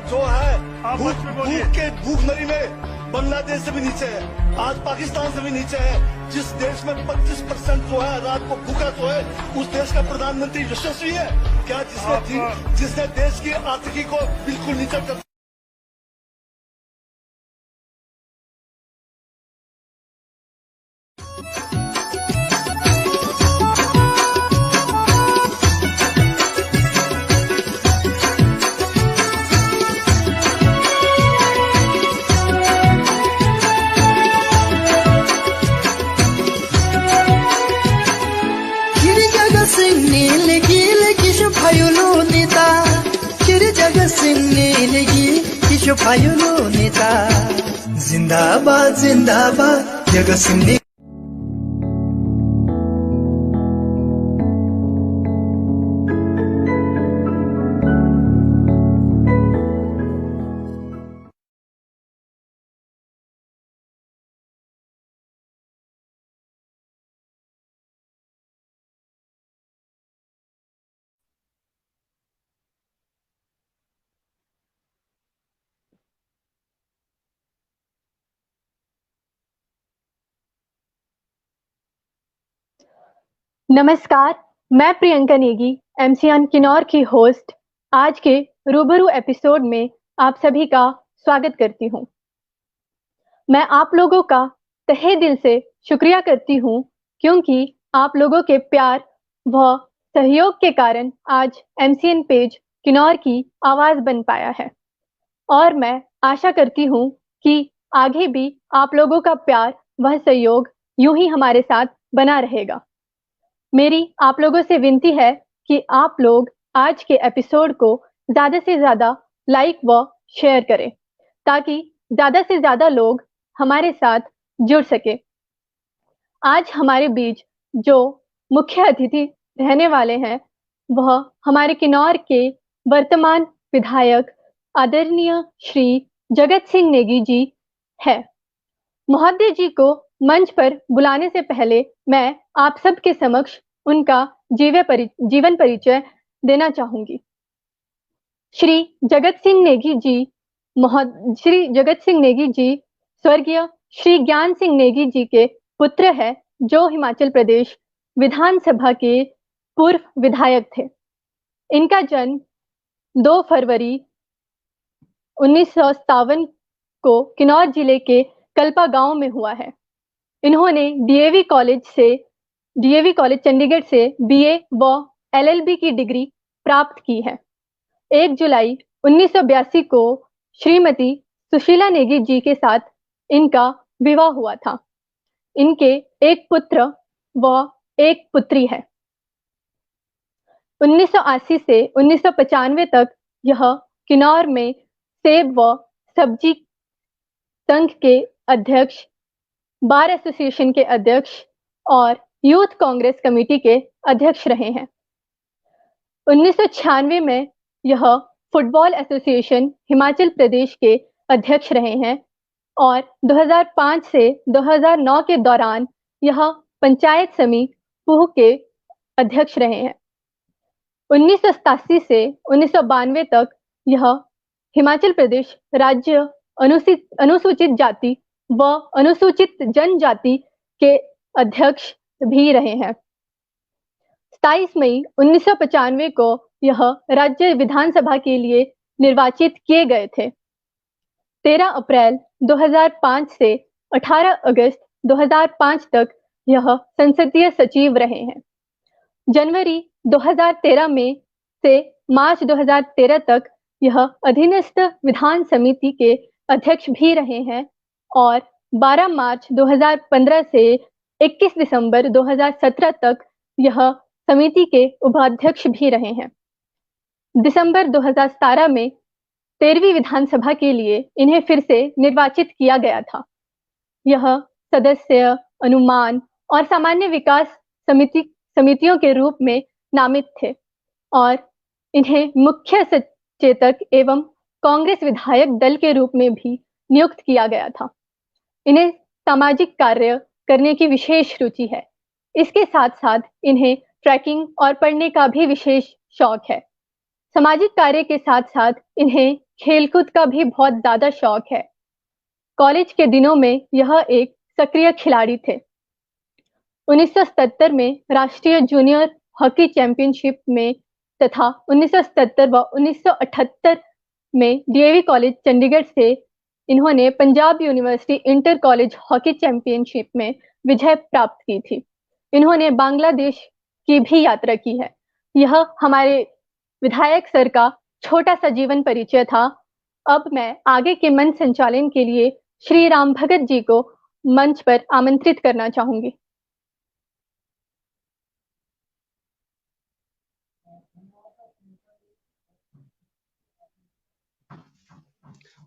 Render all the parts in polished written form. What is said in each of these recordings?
जो है भूखमरी में बांग्लादेश से भी नीचे है, आज पाकिस्तान से भी नीचे है। जिस देश में 25% जो है रात को भूखा तो है, उस देश का प्रधानमंत्री यशस्वी है क्या? जिसने देश की आर्थिकी को बिल्कुल नीचे कर फायुलो नेता जिंदाबाद जिंदाबाद जगत सिंह। नमस्कार, मैं प्रियंका नेगी, एमसीएन किन्नौर की होस्ट, आज के रूबरू एपिसोड में आप सभी का स्वागत करती हूं। मैं आप लोगों का तहे दिल से शुक्रिया करती हूं क्योंकि आप लोगों के प्यार व सहयोग के कारण आज एमसीएन पेज किन्नौर की आवाज बन पाया है और मैं आशा करती हूं कि आगे भी आप लोगों का प्यार व सहयोग यूं ही हमारे साथ बना रहेगा। मेरी आप लोगों से विनती है कि आप लोग आज के एपिसोड को ज़्यादा से ज़्यादा लाइक व शेयर करें ताकि ज़्यादा से ज़्यादा लोग हमारे साथ जुड़ सके। आज हमारे बीच जो मुख्य अतिथि रहने वाले हैं वह हमारे किन्नौर के वर्तमान विधायक आदरणीय श्री जगत सिंह नेगी जी है। महोदय जी को मंच पर बुलाने से पहले मैं आप सबके समक्ष उनका जीवन परिचय देना चाहूंगी। श्री जगत सिंह नेगी जी स्वर्गीय श्री ज्ञान सिंह नेगी जी के पुत्र है जो हिमाचल प्रदेश विधानसभा के पूर्व विधायक थे। इनका जन्म 2 फरवरी 1957 को किन्नौर जिले के कल्पा गांव में हुआ है। इन्होंने डीएवी कॉलेज चंडीगढ़ से बीए व एलएलबी की डिग्री प्राप्त की है। 1 जुलाई 1982 को श्रीमती सुशीला नेगी जी के साथ इनका विवाह हुआ था। इनके एक पुत्र व एक पुत्री है। 1980 से 1995 तक यह किन्नौर में सेब व सब्जी संघ के अध्यक्ष, बार एसोसिएशन के अध्यक्ष और यूथ कांग्रेस कमेटी के अध्यक्ष रहे हैं। 1996 में यह फुटबॉल एसोसिएशन हिमाचल प्रदेश के अध्यक्ष रहे हैं और 2005 से 2009 के दौरान यह पंचायत समिति पूह के अध्यक्ष रहे हैं। 1987 से 1992 तक यह हिमाचल प्रदेश राज्य अनुसूचित जाति व अनुसूचित जनजाति के अध्यक्ष भी रहे हैं। 27 मई 1995 को यह राज्य विधानसभा के लिए निर्वाचित किए गए थे। 13 अप्रैल 2005 से 18 अगस्त 2005 तक यह संसदीय सचिव रहे हैं। जनवरी 2013 में से मार्च 2013 तक यह अधीनस्थ विधान समिति के अध्यक्ष भी रहे हैं और 12 मार्च 2015 से 21 दिसंबर 2017 तक यह समिति के उपाध्यक्ष भी रहे हैं। दिसंबर 2017 में 13वीं विधानसभा के लिए इन्हें फिर से निर्वाचित किया गया था। यह सदस्य, अनुमान और सामान्य विकास समितियों के रूप में नामित थे और इन्हें मुख्य सचेतक एवं कांग्रेस विधायक दल के रूप में भी नियुक्त किया गया था। इन्हें सामाजिक कार्य करने की विशेष रुचि है। इसके साथ साथ इन्हें ट्रैकिंग और पढ़ने का भी विशेष शौक है। सामाजिक कार्य के साथ साथ इन्हें खेलकूद का भी बहुत ज्यादा शौक है। कॉलेज के दिनों में यह एक सक्रिय खिलाड़ी थे। 1977 में राष्ट्रीय जूनियर हॉकी चैंपियनशिप में तथा 1977 व 1978 में डीएवी कॉलेज चंडीगढ़ से इन्होंने Punjab university inter college hockey championship में विजय प्राप्त की थी। इन्होंने बांग्लादेश की भी यात्रा की है। यह हमारे विधायक सर का छोटा सा जीवन परिचय था। अब मैं आगे के मंच संचालन के लिए श्री राम भगत जी को मंच पर आमंत्रित करना चाहूंगी।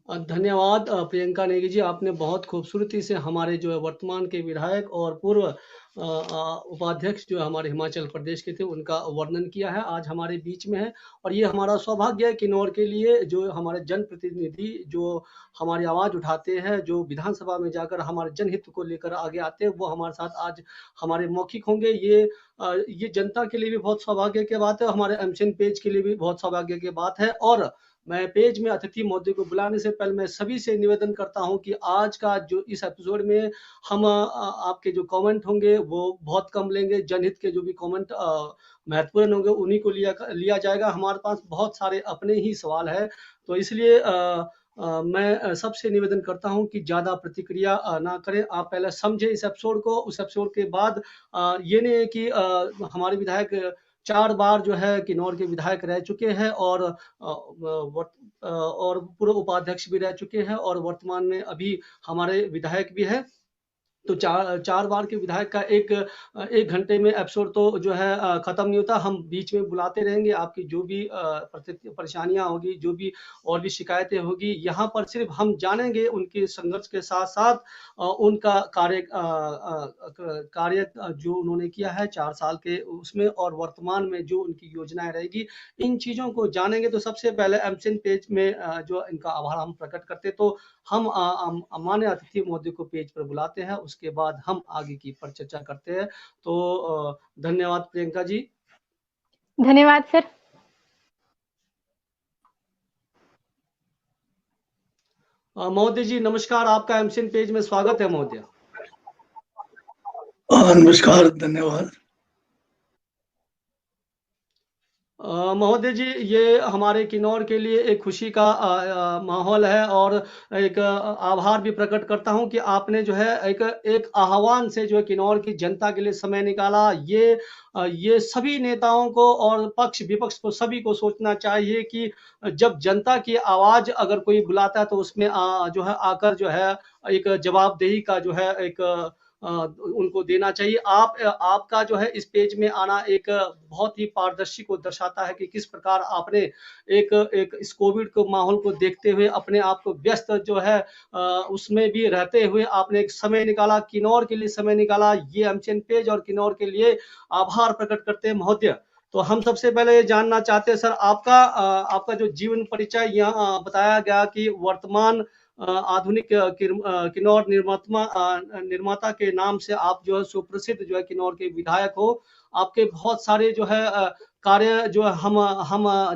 धन्यवाद प्रियंका नेगी जी, आपने बहुत खूबसूरती से हमारे जो है वर्तमान के विधायक और पूर्व उपाध्यक्ष जो हमारे हिमाचल प्रदेश के थे उनका वर्णन किया है। आज हमारे बीच में है और ये हमारा सौभाग्य है किन्नौर के लिए जो हमारे जनप्रतिनिधि जो हमारी आवाज़ उठाते हैं, जो विधानसभा में जाकर हमारे जनहित को लेकर आगे आते हैं, वो हमारे साथ आज हमारे मौखिक होंगे। ये जनता के लिए भी बहुत सौभाग्य की बात है, हमारे एमसीएन पेज के लिए भी बहुत सौभाग्य की बात है। और मैं पेज में अतिथि महोदय को बुलाने से पहले मैं सभी से निवेदन करता हूं कि आज का जो इस एपिसोड में हम आपके जो कमेंट होंगे वो बहुत कम लेंगे। जनहित के जो भी कमेंट महत्वपूर्ण होंगे उन्हीं को लिया जाएगा। हमारे पास बहुत सारे अपने ही सवाल है, तो इसलिए मैं सबसे निवेदन करता हूं कि ज़्यादा प्रतिक्रिया ना करें। आप पहले समझें इस एपिसोड को। उस एपिसोड के बाद ये नहीं है कि हमारे विधायक 4 बार जो है किन्नौर के विधायक रह चुके हैं और पूर्व उपाध्यक्ष भी रह चुके हैं और वर्तमान में अभी हमारे विधायक भी है। तो चार बार के विधायक का एक घंटे में एपिसोड तो जो है खत्म नहीं होता। हम बीच में बुलाते रहेंगे। आपकी जो भी परेशानियां होगी, जो भी और भी शिकायतें होगी, यहाँ पर सिर्फ हम जानेंगे उनके संघर्ष के साथ साथ उनका कार्य जो उन्होंने किया है 4 साल के उसमें और वर्तमान में जो उनकी योजनाएं रहेगी, इन चीजों को जानेंगे। तो सबसे पहले एमसीएन पेज में जो इनका आभार हम प्रकट करते, तो हम मान्य अतिथि महोदय को पेज पर बुलाते हैं, उसके बाद हम आगे की पर चर्चा करते हैं। तो धन्यवाद प्रियंका जी। धन्यवाद सर। महोदय जी नमस्कार, आपका एमसीएन पेज में स्वागत है महोदय। नमस्कार, धन्यवाद। महोदय जी, ये हमारे किन्नौर के लिए एक खुशी का माहौल है और एक आभार भी प्रकट करता हूं कि आपने जो है एक आह्वान से जो है किन्नौर की जनता के लिए समय निकाला। ये सभी नेताओं को और पक्ष विपक्ष को सभी को सोचना चाहिए कि जब जनता की आवाज अगर कोई बुलाता है तो उसमें जो है आकर जो है एक जवाबदेही का जो है एक उनको देना चाहिए। आपका जो है इस पेज में आना एक बहुत ही पारदर्शी को दर्शाता है कि किस प्रकार आपने एक इस कोविड को माहौल को देखते हुए अपने आप को व्यस्त जो है उसमें भी रहते हुए आपने एक समय निकाला, किन्नौर के लिए समय निकाला। ये एमसीएन पेज और किन्नौर के लिए आभार प्रकट करते हैं महोदय। तो हम सबसे पहले जानना चाहते हैं सर, आपका जो जीवन परिचय यहाँ बताया गया कि वर्तमान आधुनिक किन्नौर निर्माता के नाम से आप जो है सुप्रसिद्ध जो है किन्नौर के विधायक हो। आपके बहुत सारे जो है कार्य जो हम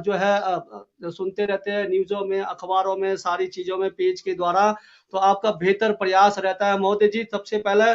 जो है सुनते रहते हैं न्यूज़ों में, अखबारों में, सारी चीज़ों में पेज के द्वारा। तो आपका बेहतर प्रयास रहता है महोदय जी। सबसे पहले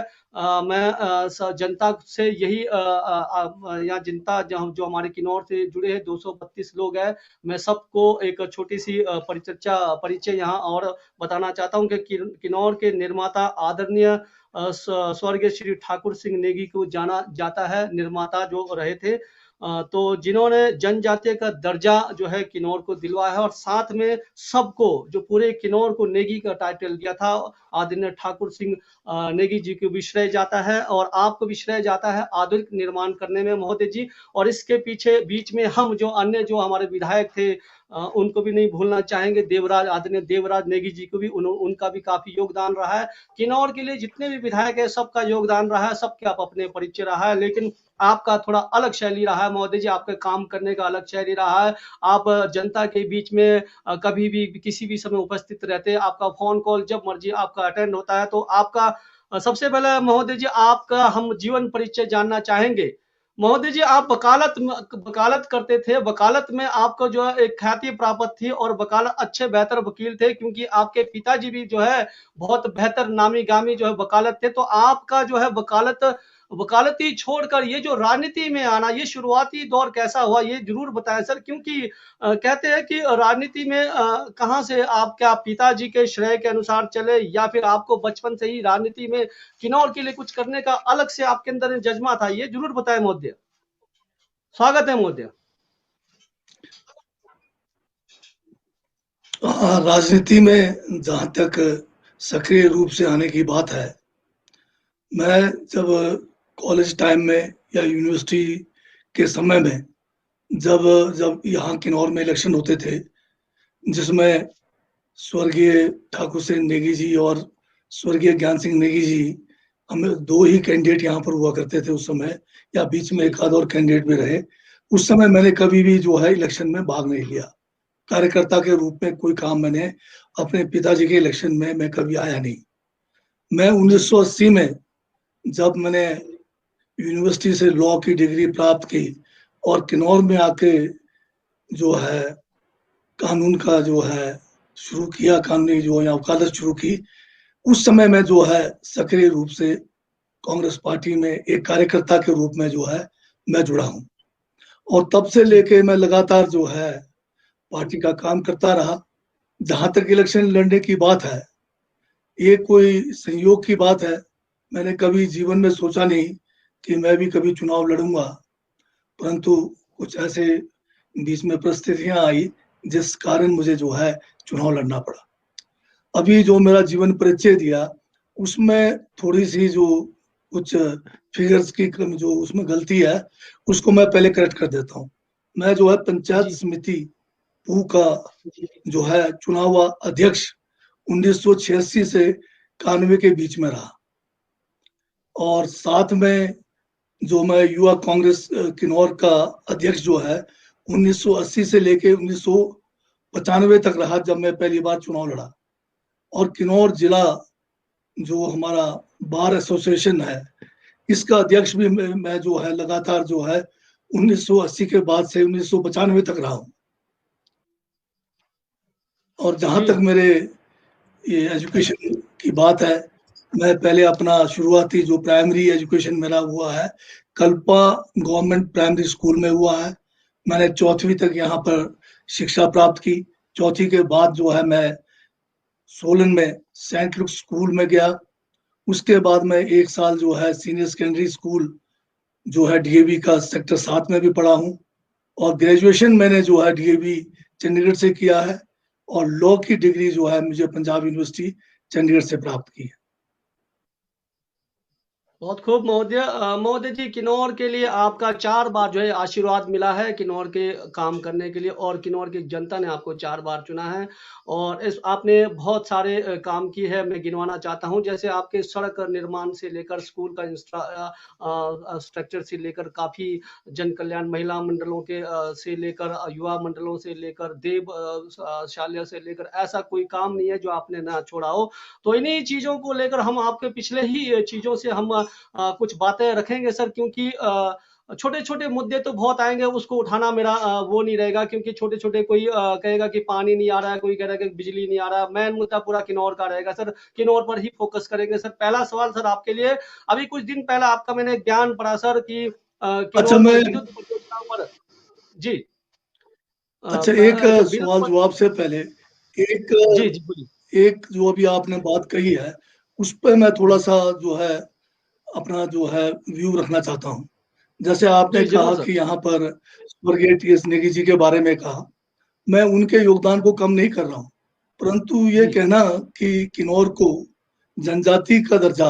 मैं जनता से यही यहाँ जनता जो हमारे किन्नौर से जुड़े हैं 232 लोग हैं, मैं सबको एक छोटी सी परिचय यहाँ और बताना चाहता हूँ कि किन्नौर के निर्माता आदरणीय स्वर्गीय श्री ठाकुर सिंह नेगी को जाना जाता है, निर्माता जो रहे थे। तो जिन्होंने जनजातीय का दर्जा जो है किन्नौर को दिलवाया है और साथ में सबको जो पूरे किन्नौर को नेगी का टाइटल दिया था आदरणीय ठाकुर सिंह नेगी जी को भी श्रेय जाता है और आपको भी श्रेय जाता है आधुनिक निर्माण करने में महोदय जी। और इसके पीछे बीच में हम जो अन्य जो हमारे विधायक थे उनको भी नहीं भूलना चाहेंगे। आदरणीय देवराज नेगी जी को भी उनका भी काफी योगदान रहा है। किन्नौर के लिए जितने भी विधायक है सबका योगदान रहा है, सबके आप अपने परिचय रहा है, लेकिन आपका थोड़ा अलग शैली रहा है महोदय जी। आपका काम करने का अलग शैली रहा है। आप जनता के बीच में कभी भी किसी भी समय उपस्थित रहते हैं। आपका फोन कॉल जब मर्जी आपका अटेंड होता है। तो आपका सबसे पहले महोदय जी आपका हम जीवन परिचय जानना चाहेंगे। महोदय जी, आप वकालत करते थे। वकालत में आपको जो है एक ख्याति प्राप्त थी और वकालत अच्छे बेहतर वकील थे, क्योंकि आपके पिताजी भी जो है बहुत बेहतर नामी-गामी जो है वकालत थे। तो आपका जो है वकालती छोड़कर ये जो राजनीति में आना, ये शुरुआती दौर कैसा हुआ? ये ज़रूर बताएँ सर, क्योंकि कहते हैं कि राजनीति में कहाँ से आप क्या पिताजी के श्रेय के अनुसार चले, या फिर आपको बचपन से ही राजनीति में किन्नौर के लिए कुछ करने का अलग से आपके अंदर जज़्बा था? ये ज़रूर बताएँ महोदय। स्वागत है महोदय। हाँ, राजनीति में जहाँ तक सक्रिय रूप से आने की बात है, मैं जब कॉलेज टाइम में या यूनिवर्सिटी के समय में जब यहाँ किन्नौर में इलेक्शन होते थे, जिसमें स्वर्गीय ठाकुर सिंह नेगी जी और स्वर्गीय ज्ञान सिंह नेगी जी, हमें 2 ही कैंडिडेट यहाँ पर हुआ करते थे उस समय, या बीच में एक आध और कैंडिडेट भी रहे। उस समय मैंने कभी भी जो है इलेक्शन में भाग नहीं लिया। कार्यकर्ता के रूप में कोई काम मैंने अपने पिताजी के इलेक्शन में मैं कभी आया नहीं। मैं 1980 में जब मैंने यूनिवर्सिटी से लॉ की डिग्री प्राप्त की और किन्नौर में आके जो है कानून का जो है शुरू किया, कानूनी जो है वकालत शुरू की, उस समय मैं जो है सक्रिय रूप से कांग्रेस पार्टी में एक कार्यकर्ता के रूप में जो है मैं जुड़ा हूँ। और तब से लेके मैं लगातार जो है पार्टी का काम करता रहा। जहां तक इलेक्शन लड़ने की बात है, ये कोई संयोग की बात है। मैंने कभी जीवन में सोचा नहीं कि मैं भी कभी चुनाव लड़ूंगा, परंतु कुछ ऐसे बीच में परिस्थितियां आई जिस कारण मुझे जो है चुनाव लड़ना पड़ा। अभी जो मेरा जीवन परिचय दिया, उसमें थोड़ी सी जो कुछ फिगर्स की जो उसमें गलती है, उसको मैं पहले करेक्ट कर देता हूँ। मैं जो है पंचायत समिति पू का जो है चुनाव अध्यक्ष 1986 से 91 के बीच में रहा, और साथ में जो मैं युवा कांग्रेस किन्नौर का अध्यक्ष जो है 1980 से लेके 1995 तक रहा, जब मैं पहली बार चुनाव लड़ा। और किन्नौर जिला जो हमारा बार एसोसिएशन है, इसका अध्यक्ष भी मैं जो है लगातार जो है 1980 के बाद से 1995 तक रहा हूँ। और जहाँ तक मेरे ये एजुकेशन की बात है, मैं पहले अपना शुरुआती जो प्राइमरी एजुकेशन मेरा हुआ है कल्पा गवर्नमेंट प्राइमरी स्कूल में हुआ है। मैंने 4वीं तक यहाँ पर शिक्षा प्राप्त की। 4वीं के बाद जो है मैं सोलन में सेंट लुक स्कूल में गया। उसके बाद मैं 1 साल जो है सीनियर सेकेंडरी स्कूल जो है डीएवी का सेक्टर 7 में भी पढ़ा हूँ। और ग्रेजुएशन मैंने जो है डीएवी चंडीगढ़ से किया है, और लॉ की डिग्री जो है मुझे पंजाब यूनिवर्सिटी चंडीगढ़ से प्राप्त की है। बहुत खूब महोदय। महोदय जी, किन्नौर के लिए आपका 4 बार जो है आशीर्वाद मिला है किन्नौर के काम करने के लिए, और किन्नौर की जनता ने आपको 4 बार चुना है, और इस आपने बहुत सारे काम किए हैं। मैं गिनवाना चाहता हूं, जैसे आपके सड़क निर्माण से लेकर स्कूल का स्ट्रक्चर से लेकर काफ़ी जन कल्याण महिला मंडलों के से लेकर युवा मंडलों से लेकर देव शाल्य से लेकर, ऐसा कोई काम नहीं है जो आपने ना छोड़ा हो। तो इन्हीं चीज़ों को लेकर हम आपके पिछले ही चीज़ों से हम कुछ बातें रखेंगे सर, क्योंकि छोटे छोटे मुद्दे तो बहुत आएंगे, उसको उठाना मेरा वो नहीं रहेगा, क्योंकि छोटे छोटे कोई कहेगा कि पानी नहीं आ रहा है, कोई कह रहा है कि बिजली नहीं आ रहा है। मेन मुद्दा पूरा किन्नौर का रहेगा सर, किन्नौर पर ही फोकस करेंगे सर। पहला सवाल सर आपके लिए, अभी कुछ दिन पहले आपका मैंने ज्ञान पढ़ा सर कि अच्छा, मैं विद्युत परियोजनाओं पर जी अच्छा एक सवाल जवाब से पहले एक जी जी बोलिए। एक जो अभी आपने बात कही है, उस पर मैं थोड़ा सा जो है अपना जो है व्यू रखना चाहता हूँ। जैसे आपने जी कहा जरूर सर। कि यहाँ पर स्वर्गीय टी.एस. नेगी जी के बारे में कहा, मैं उनके योगदान को कम नहीं कर रहा हूँ, परंतु ये जी कहना कि किन्नौर को जनजाति का दर्जा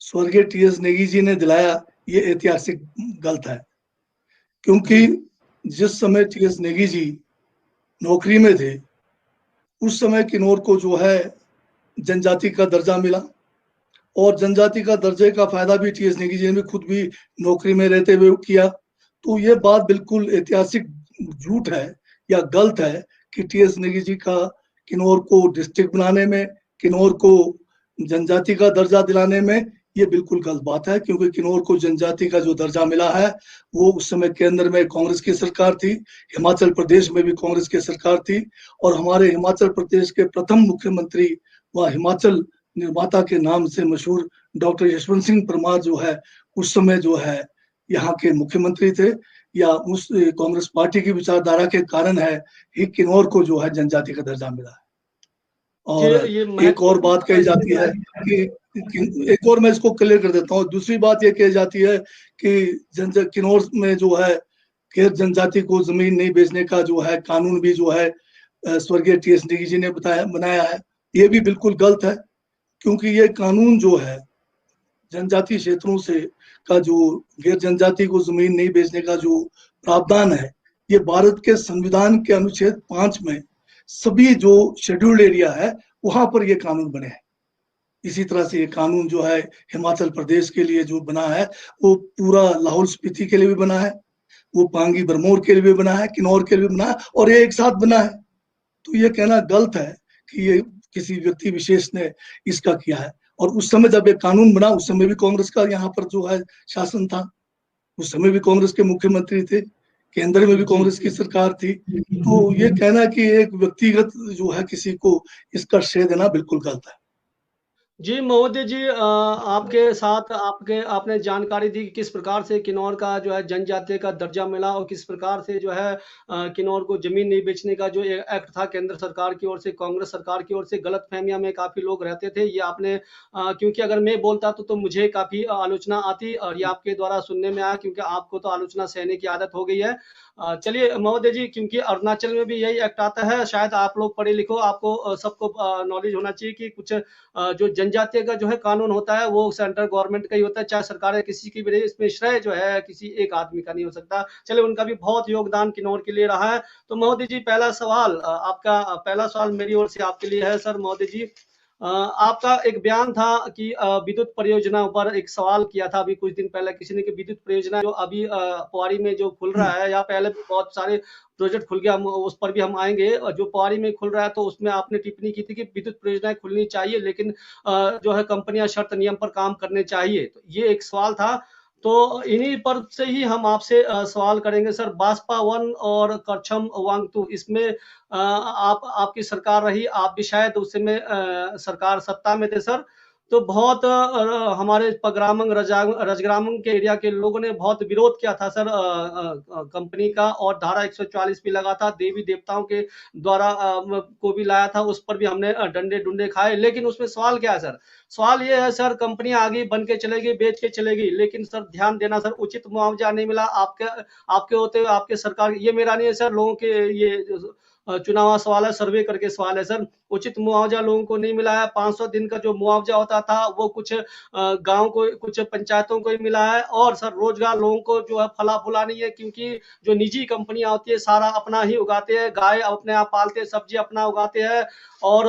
स्वर्गीय टी.एस. नेगी जी ने दिलाया, ये ऐतिहासिक गलत है। क्योंकि जिस समय टी.एस. नेगी जी नौकरी में थे, उस समय किन्नौर को जो है जनजाति का दर्जा मिला, और जनजाति का दर्जे का फायदा भी टी.एस. नेगी जी ने खुद भी नौकरी में रहते हुए किया। तो ये बात बिल्कुल ऐतिहासिक झूठ है या गलत है कि टी.एस. नेगी जी का किन्नौर को डिस्ट्रिक्ट बनाने में, किन्नौर को जनजाति का दर्जा दिलाने में ये बिल्कुल गलत बात है, क्योंकि किन्नौर को जनजाति का जो दर्जा मिला है वो उस समय केंद्र में कांग्रेस की सरकार थी, हिमाचल प्रदेश में भी कांग्रेस की सरकार थी, और हमारे हिमाचल प्रदेश के प्रथम मुख्यमंत्री व हिमाचल निर्माता के नाम से मशहूर डॉक्टर यशवंत सिंह परमार जो है उस समय जो है यहाँ के मुख्यमंत्री थे, या उस कांग्रेस पार्टी की विचारधारा के कारण है कि किन्नौर को जो है जनजाति का दर्जा मिला है। और एक और बात कही जाती है कि एक और मैं इसको क्लियर कर देता हूँ, दूसरी बात ये कही जाती है कि किन्नौर में जो है गैर जनजाति को जमीन नहीं बेचने का जो है कानून भी जो है स्वर्गीय टी एस नेगी जी ने बनाया है। ये भी बिल्कुल गलत है, क्योंकि ये कानून जो है जनजाति क्षेत्रों से का जो गैर जनजाति को जमीन नहीं बेचने का जो प्रावधान है, ये भारत के संविधान के अनुच्छेद 5 में सभी जो शेड्यूल्ड एरिया है वहां पर ये कानून बने हैं। इसी तरह से ये कानून जो है हिमाचल प्रदेश के लिए जो बना है वो पूरा लाहौल स्पीति के लिए भी बना है, वो पांगी बरमोर के लिए भी बना है, किन्नौर के लिए भी बना है, और ये एक साथ बना है। तो ये कहना गलत है कि ये किसी व्यक्ति विशेष ने इसका किया है। और उस समय जब ये कानून बना उस समय भी कांग्रेस का यहाँ पर जो है शासन था, उस समय भी कांग्रेस के मुख्यमंत्री थे, केंद्र में भी कांग्रेस की सरकार थी। तो ये कहना कि एक व्यक्तिगत जो है किसी को इसका श्रेय देना बिल्कुल गलत है। जी महोदय जी, आपके साथ आपने जानकारी दी कि किस प्रकार से किन्नौर का जो है जनजातीय का दर्जा मिला और किस प्रकार से जो है किन्नौर को जमीन नहीं बेचने का जो एक्ट था केंद्र सरकार की ओर से, कांग्रेस सरकार की ओर से, गलत फहमिया में काफी लोग रहते थे। ये आपने क्योंकि अगर मैं बोलता तो मुझे काफी आलोचना आती, और ये आपके द्वारा सुनने में आया, क्योंकि आपको तो आलोचना सहने की आदत हो गई है। चलिए महोदय जी, क्योंकि अरुणाचल में भी यही एक्ट आता है, शायद आप लोग पढ़े लिखो, आपको सबको नॉलेज होना चाहिए कि कुछ जो जनजातीय का जो है कानून होता है वो सेंट्रल गवर्नमेंट का ही होता है, चाहे सरकार किसी की भी रहे, इसमें श्रेय जो है किसी एक आदमी का नहीं हो सकता। चलिए, उनका भी बहुत योगदान किन्नौर के लिए रहा है। तो महोदय जी, पहला सवाल मेरी ओर से आपके लिए है। सर महोदय जी, आपका एक बयान था कि विद्युत परियोजना पर एक सवाल किया था अभी कुछ दिन पहले किसी ने, कि विद्युत परियोजना जो अभी पौड़ी में जो खुल रहा है, या पहले भी बहुत सारे प्रोजेक्ट खुल गया, उस पर भी हम आएंगे। और जो पौड़ी में खुल रहा है तो उसमें आपने टिप्पणी की थी कि विद्युत परियोजनाएं खुलनी चाहिए, लेकिन जो है कंपनियां शर्त नियम पर काम करने चाहिए। तो ये एक सवाल था, तो इन्हीं पर से ही हम आपसे सवाल करेंगे। सर, बास्पा 1 और करछम वांगतू, इसमें आपकी सरकार रही, आप भी शायद उस समय सरकार सत्ता में थे सर। तो बहुत हमारे पगरामंग रजग्रामंग के एरिया के लोगों ने बहुत विरोध किया था सर कंपनी का, और धारा 144 भी लगा था, देवी देवताओं के द्वारा को भी लाया था, उस पर भी हमने डंडे डुंडे खाए। लेकिन उसमें सवाल क्या है सर? सवाल ये है सर, कंपनियां आगे बन के चलेगी, बेच के चलेगी, लेकिन सर ध्यान देना सर, उचित मुआवजा नहीं मिला आपके होते हुए आपके सरकार। ये मेरा नहीं है सर, लोगों के ये चुनाव सवाल है, सर्वे करके सवाल है सर। उचित मुआवजा लोगों को नहीं मिला है। 500 दिन का जो मुआवजा होता था वो कुछ गांव को, कुछ पंचायतों को ही मिला है। और सर रोजगार लोगों को जो है फला फूला नहीं है, क्योंकि जो निजी कंपनियां होती है सारा अपना ही उगाते हैं, गाय अपने आप पालते हैं, सब्जी अपना उगाते हैं, और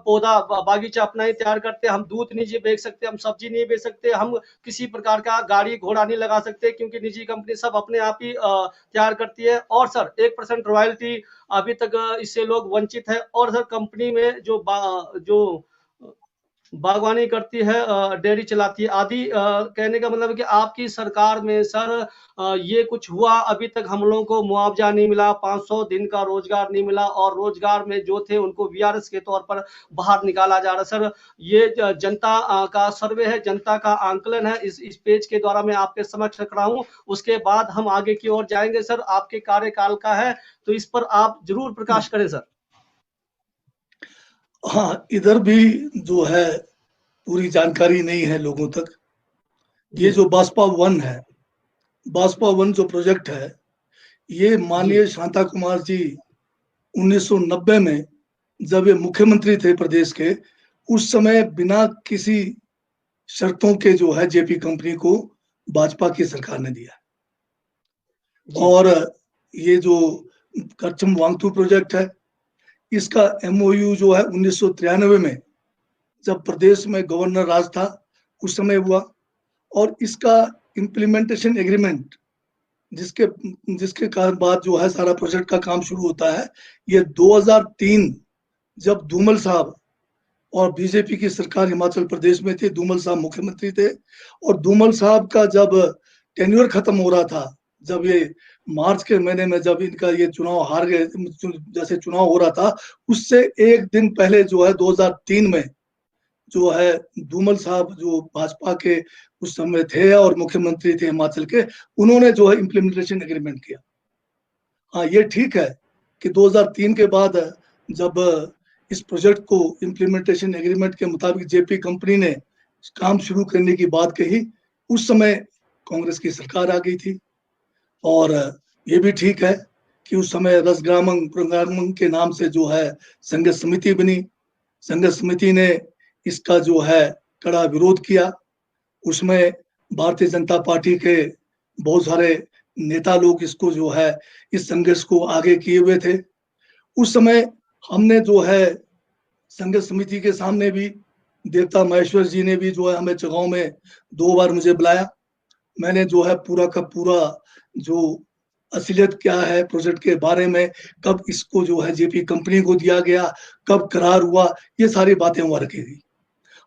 पौधा बागीचा अपना ही तैयार करते हैं। हम दूध नहीं बेच सकते, हम सब्जी नहीं बेच सकते, हम किसी प्रकार का गाड़ी घोड़ा नहीं लगा सकते, क्योंकि निजी कंपनी सब अपने आप ही तैयार करती है। और सर 1% रॉयल्टी अभी तक इससे लोग वंचित है। और सर कंपनी में जो बागवानी करती है, डेयरी चलाती है आदि, कहने का मतलब है कि आपकी सरकार में सर ये कुछ हुआ, अभी तक हम लोगों को मुआवजा नहीं मिला, 500 दिन का रोजगार नहीं मिला, और रोजगार में जो थे उनको वीआरएस के तौर पर बाहर निकाला जा रहा है। सर ये जनता का सर्वे है, जनता का आंकलन है, इस पेज के द्वारा मैं आपके समक्ष रख रहा हूँ। उसके बाद हम आगे की ओर जाएंगे। सर आपके कार्यकाल का है, तो इस पर आप जरूर प्रकाश करें सर। हाँ, इधर भी जो है पूरी जानकारी नहीं है लोगों तक। ये जो बास्पा 1 है, बास्पा 1 जो प्रोजेक्ट है, ये माननीय शांता कुमार जी 1990 में जब ये मुख्यमंत्री थे प्रदेश के, उस समय बिना किसी शर्तों के जो है जेपी कंपनी को भाजपा की सरकार ने दिया। और ये जो करछम वांगतू प्रोजेक्ट है, इसका एमओयू जो है 1993 में जब प्रदेश में गवर्नर राज था उस समय हुआ, और इसका इम्प्लीमेंटेशन एग्रीमेंट जिसके कारण बाद जो है सारा प्रोजेक्ट का काम शुरू होता है, ये 2003 जब धूमल साहब और बीजेपी की सरकार हिमाचल प्रदेश में थी, धूमल साहब मुख्यमंत्री थे। और धूमल साहब का जब टेन्योर खत्म हो रहा था, जब ये मार्च के महीने में जब इनका ये चुनाव हार गए, जैसे चुनाव हो रहा था उससे एक दिन पहले जो है 2003 में जो है धूमल साहब जो भाजपा के उस समय थे और मुख्यमंत्री थे हिमाचल के, उन्होंने जो है इम्प्लीमेंटेशन एग्रीमेंट किया। हाँ, ये ठीक है कि 2003 के बाद जब इस प्रोजेक्ट को इम्प्लीमेंटेशन एग्रीमेंट के मुताबिक जेपी कंपनी ने काम शुरू करने की बात कही, उस समय कांग्रेस की सरकार आ गई थी। और ये भी ठीक है कि उस समय रसग्रामम के नाम से जो है संघर्ष समिति बनी। संघर्ष समिति ने इसका जो है कड़ा विरोध किया। उसमें भारतीय जनता पार्टी के बहुत सारे नेता लोग इसको जो है इस संघर्ष को आगे किए हुए थे। उस समय हमने जो है संघर्ष समिति के सामने भी देवता महेश्वर जी ने भी जो है हमें जगहों में 2 बार मुझे बुलाया। मैंने जो है पूरा का पूरा जो असलियत क्या है प्रोजेक्ट के बारे में, कब इसको जो है जेपी कंपनी को दिया गया, कब करार हुआ, ये सारी बातें वहां रखी गई।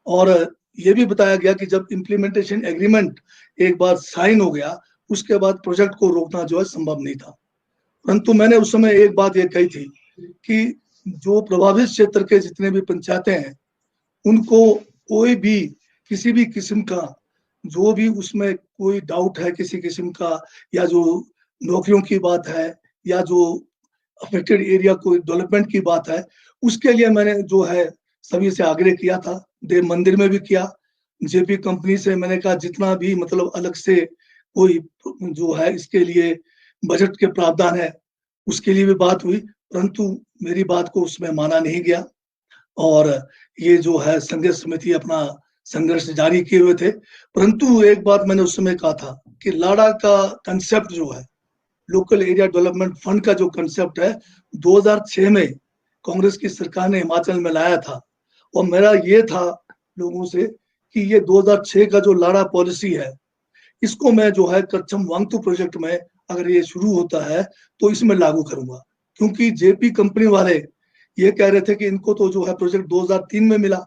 और ये भी बताया गया कि जब इम्प्लीमेंटेशन एग्रीमेंट एक बार साइन हो गया, उसके बाद प्रोजेक्ट को रोकना जो है संभव नहीं था। परंतु मैंने उस समय एक बात ये कही थी कि जो प्रभावित क्षेत्र के जितने भी पंचायतें हैं, उनको कोई भी किसी भी किस्म का जो भी उसमें कोई डाउट है किसी किस्म का, या जो नौकरियों की बात है, या जो अफेक्टेड एरिया को डेवलपमेंट की बात है, उसके लिए मैंने जो है सभी से आग्रह किया था। देव मंदिर में भी किया, जेपी कंपनी से मैंने कहा जितना भी मतलब अलग से कोई जो है इसके लिए बजट के प्रावधान है उसके लिए भी बात हुई, परंतु मेरी बात को उसमें माना नहीं गया। और ये जो है संघर्ष समिति अपना संघर्ष जारी किए हुए थे। परंतु एक बात मैंने उस समय कहा था कि लाड़ा का कंसेप्ट जो है, लोकल एरिया डेवलपमेंट फंड का जो कंसेप्ट है, 2006 में कांग्रेस की सरकार ने हिमाचल में लाया था। और मेरा ये था लोगों से कि ये 2006 का जो लाड़ा पॉलिसी है, इसको मैं जो है करचम वांगतू प्रोजेक्ट में अगर ये शुरू होता है तो इसमें लागू करूंगा। क्योंकि जेपी कंपनी वाले ये कह रहे थे कि इनको तो जो है प्रोजेक्ट 2003 में मिला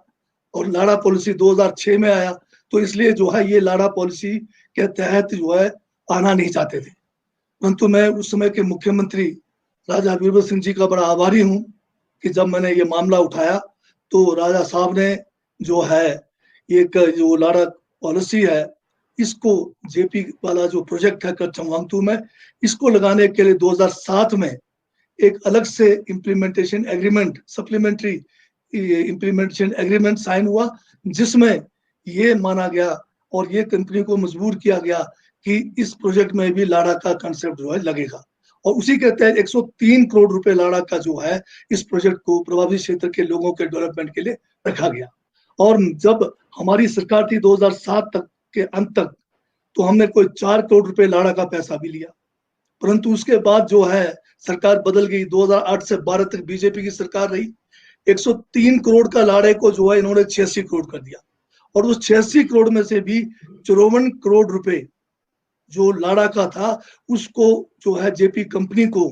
और लाड़ा पॉलिसी 2006 में आया, तो इसलिए जो है ये लाड़ा पॉलिसी के तहत जो है आना नहीं चाहते थे। परंतु मैं उस समय के मुख्यमंत्री राजा वीरभद्र सिंह जी का बड़ा आभारी हूँ कि जब मैंने ये मामला उठाया तो राजा साहब ने जो है एक जो लाड़ा पॉलिसी है, इसको जेपी वाला जो प्रोजेक्ट है करचम वांगतू में, इसको लगाने के लिए 2007 में एक अलग से implementation agreement, supplementary implementation agreement sign हुआ, जिसमें ये माना गया और ये कंपनी को मजबूर किया गया कि इस प्रोजेक्ट में भी लाड़ा का कंसेप्ट जो है लगेगा। और उसी के तहत 103 करोड़ रुपए लाड़ा का जो है इस प्रोजेक्ट को प्रभावित क्षेत्र के लोगों के डेवलपमेंट के लिए रखा गया। और जब हमारी सरकार थी 2007 तक के अंत तक, तो हमने कोई 4 करोड़ रुपए लाड़ा का पैसा भी लिया। परंतु उसके बाद जो है सरकार बदल गई, 2008 से 12 तक बीजेपी की सरकार रही। 103 करोड़ का लाड़े को जो है इन्होंने 86 करोड़ कर दिया। और उस 86 करोड़ में से भी 54 करोड़ रुपए जो लाड़ा का था, उसको जो है जेपी कंपनी को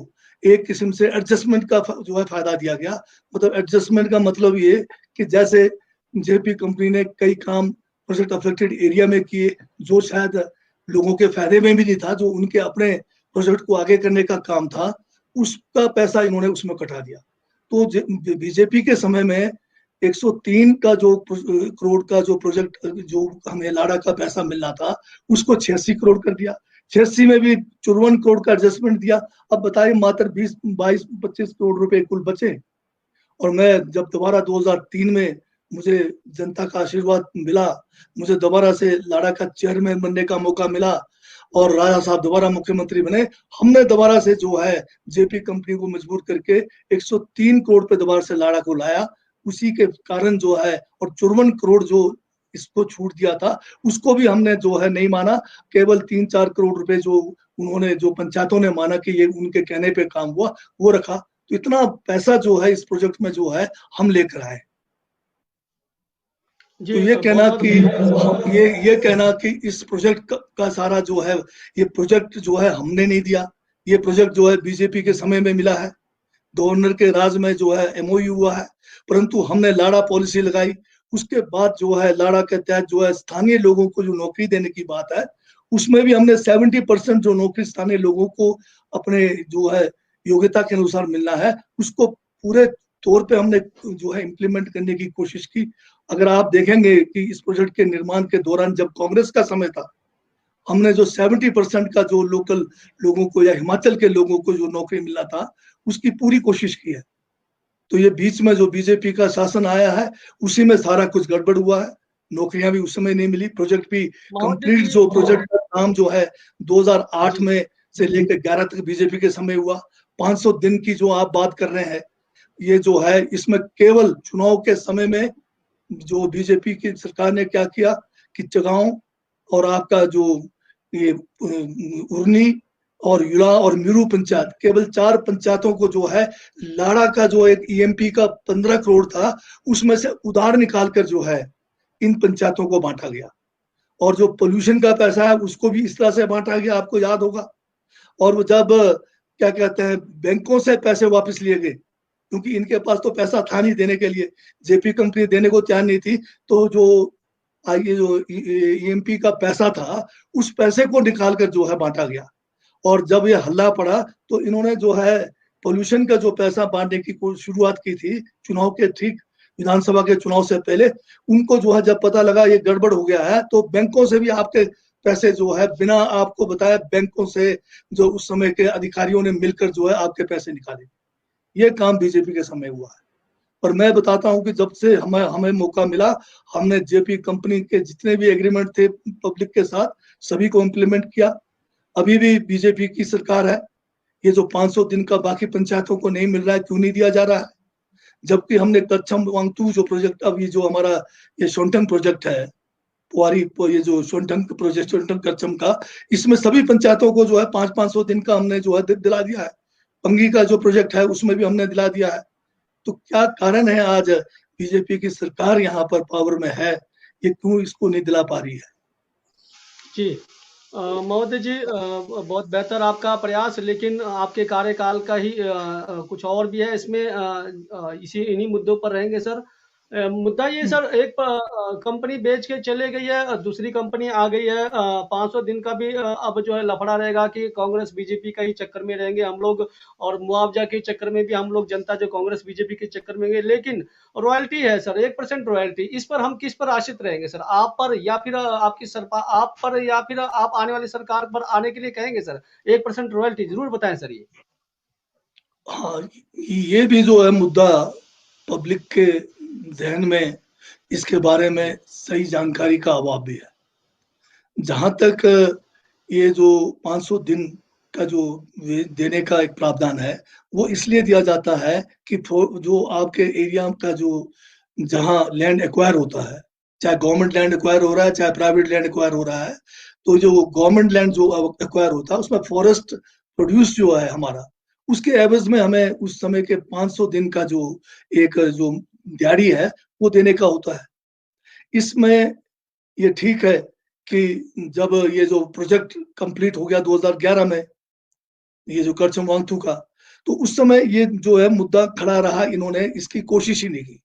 एक किस्म से एडजस्टमेंट का जो है फायदा दिया गया। मतलब एडजस्टमेंट का मतलब ये कि जैसे जेपी कंपनी ने कई काम प्रोजेक्ट अफेक्टेड एरिया में किए जो शायद लोगों के फायदे में भी नहीं था, जो उनके अपने प्रोजेक्ट को आगे करने का काम था, उसका पैसा इन्होंने उसमें कटा दिया। तो बीजेपी के समय में 103 का जो करोड़ का जो प्रोजेक्ट जो हमें लाड़ा का पैसा मिलना था, उसको 86 करोड़ कर दिया। 86 में भी 54 करोड़ का एडजस्टमेंट दिया। अब बताइए मात्र 20, 22, 25 करोड़ रुपए कुल बचे। और मैं जब दोबारा 2003 में मुझे जनता का आशीर्वाद मिला, मुझे दोबारा से लाड़ा का चेयरमैन बनने का मौका मिला और राजा साहब दोबारा मुख्यमंत्री बने, हमने दोबारा से जो है जेपी कंपनी को मजबूर करके 103 करोड़ पे दोबारा से लाड़ा को लाया। उसी के कारण जो है, और 54 करोड़ जो इसको छूट दिया था उसको भी हमने जो है नहीं माना, केवल 3-4 करोड़ रुपए जो उन्होंने जो पंचायतों ने माना कि ये उनके कहने पे काम हुआ वो रखा। तो इतना पैसा जो है इस प्रोजेक्ट में जो है हम लेकर आए। तो ये कहना कि इस प्रोजेक्ट का सारा जो है, ये प्रोजेक्ट जो है हमने नहीं दिया, ये प्रोजेक्ट जो है बीजेपी के समय में मिला है। गवर्नर के राज में जो है एमओयू हुआ है परंतु हमने लाड़ा पॉलिसी लगाई। उसके बाद जो है लाड़ा के तहत जो है स्थानीय लोगों को जो नौकरी देने की बात है, उसमें भी हमने 70% जो नौकरी स्थानीय लोगों को अपने जो है योग्यता के अनुसार मिलना है, उसको पूरे तौर पे हमने जो है इम्प्लीमेंट करने की कोशिश की। अगर आप देखेंगे कि इस प्रोजेक्ट के निर्माण के दौरान जब कांग्रेस का समय था, हमने जो 70% का जो लोकल लोगों को या हिमाचल के लोगों को जो नौकरी मिलना था, उसकी पूरी कोशिश की है। तो ये बीच में जो बीजेपी का शासन आया है, उसी में सारा कुछ गड़बड़ हुआ है। नौकरियां भी उस समय नहीं मिली, प्रोजेक्ट भी महोदय कंप्लीट जी, जो प्रोजेक्ट का काम जो है 2008 जी, में से लेकर 11 तक बीजेपी के समय हुआ। 500 दिन की जो आप बात कर रहे हैं, ये जो है इसमें केवल चुनाव के समय में जो बीजेपी की सरकार ने क्या किया कि जगांव और आपका जो ये उर्नी और युला और मिरू पंचायत, केवल 4 पंचायतों को जो है लाड़ा का जो एक ईएमपी का 15 करोड़ था, उसमें से उधार निकालकर जो है इन पंचायतों को बांटा गया। और जो पोल्यूशन का पैसा है उसको भी इस तरह से बांटा गया, आपको याद होगा। और वो जब क्या कहते हैं बैंकों से पैसे वापस लिए गए, क्योंकि इनके पास तो पैसा था नहीं देने के लिए, जेपी कंपनी देने को तैयार नहीं थी, तो जो ये जो ईएमपी का पैसा था, उस पैसे को निकालकर जो है बांटा गया। और जब ये हल्ला पड़ा तो इन्होंने जो है पोल्यूशन का जो पैसा बांटने की शुरुआत की थी चुनाव के ठीक विधानसभा के चुनाव से पहले, उनको जो है जब पता लगा ये गड़बड़ हो गया है, तो बैंकों से भी आपके पैसे जो है बिना आपको बताए बैंकों से जो उस समय के अधिकारियों ने मिलकर जो है आपके पैसे निकाले। ये काम बीजेपी के समय हुआ है। और मैं बताता हूं कि जब से हमें मौका मिला, हमने जेपी कंपनी के जितने भी एग्रीमेंट थे पब्लिक के साथ, सभी को इम्प्लीमेंट किया। अभी भी बीजेपी की सरकार है। ये जो 500 दिन का बाकी पंचायतों को नहीं मिल रहा है, क्यों नहीं दिया जा रहा है? जबकि हमने कच्छम वांगतू जो प्रोजेक्ट, अब ये जो हमारा ये शोंटंग प्रोजेक्ट है, पुआरी ये जो शोंटंग प्रोजेक्ट शोंटंग कच्छम का, इसमें सभी पंचायतों को जो है 500 दिन का हमने जो है दिला दिया है। पंगी का जो प्रोजेक्ट है उसमें भी हमने दिला दिया है। तो क्या कारण है आज बीजेपी की सरकार यहाँ पर पावर में है, ये क्यों इसको नहीं दिला पा रही है? जी। महोदय जी, बहुत बेहतर आपका प्रयास, लेकिन आपके कार्यकाल का ही कुछ और भी है इसमें। इन्हीं मुद्दों पर रहेंगे सर। मुद्दा ये सर, एक कंपनी बेच के चले गई है, दूसरी कंपनी आ गई है। 500 दिन का भी अब जो है लफड़ा रहेगा कि कांग्रेस बीजेपी का ही चक्कर में रहेंगे हम लोग, और मुआवजा के चक्कर में भी हम लोग जनता जो कांग्रेस बीजेपी के चक्कर में गए। लेकिन रॉयल्टी है सर, 1% रॉयल्टी, इस पर हम किस पर आश्रित रहेंगे सर? आप पर, या फिर आपकी सरकार आप पर, या फिर आप आने वाली सरकार पर आने के लिए कहेंगे सर 1% रॉयल्टी? जरूर बताएं सर ये। हाँ, ये भी जो है मुद्दा पब्लिक के जहन में इसके बारे में सही जानकारी का अभाव भी है। जहां तक ये जो 500 दिन का जो देने का एक प्रावधान है, वो इसलिए दिया जाता है कि जो आपके एरिया का जो जहां लैंड एक्वायर होता है, चाहे गवर्नमेंट लैंड एक्वायर हो रहा है चाहे प्राइवेट लैंड एक्वायर हो रहा है, तो जो गवर्नमेंट लैंड जो एक्वायर होता है उसमें फॉरेस्ट प्रोड्यूस जो है हमारा, उसके एवज में हमें उस समय के 500 दिन का जो एक जो दिहाड़ी है वो देने का होता है। इसमें ये ठीक है कि जब ये जो प्रोजेक्ट कंप्लीट हो गया 2011 में, ये जो करचम वांगथू का, तो उस समय ये जो है मुद्दा खड़ा रहा, इन्होंने इसकी कोशिश ही नहीं की।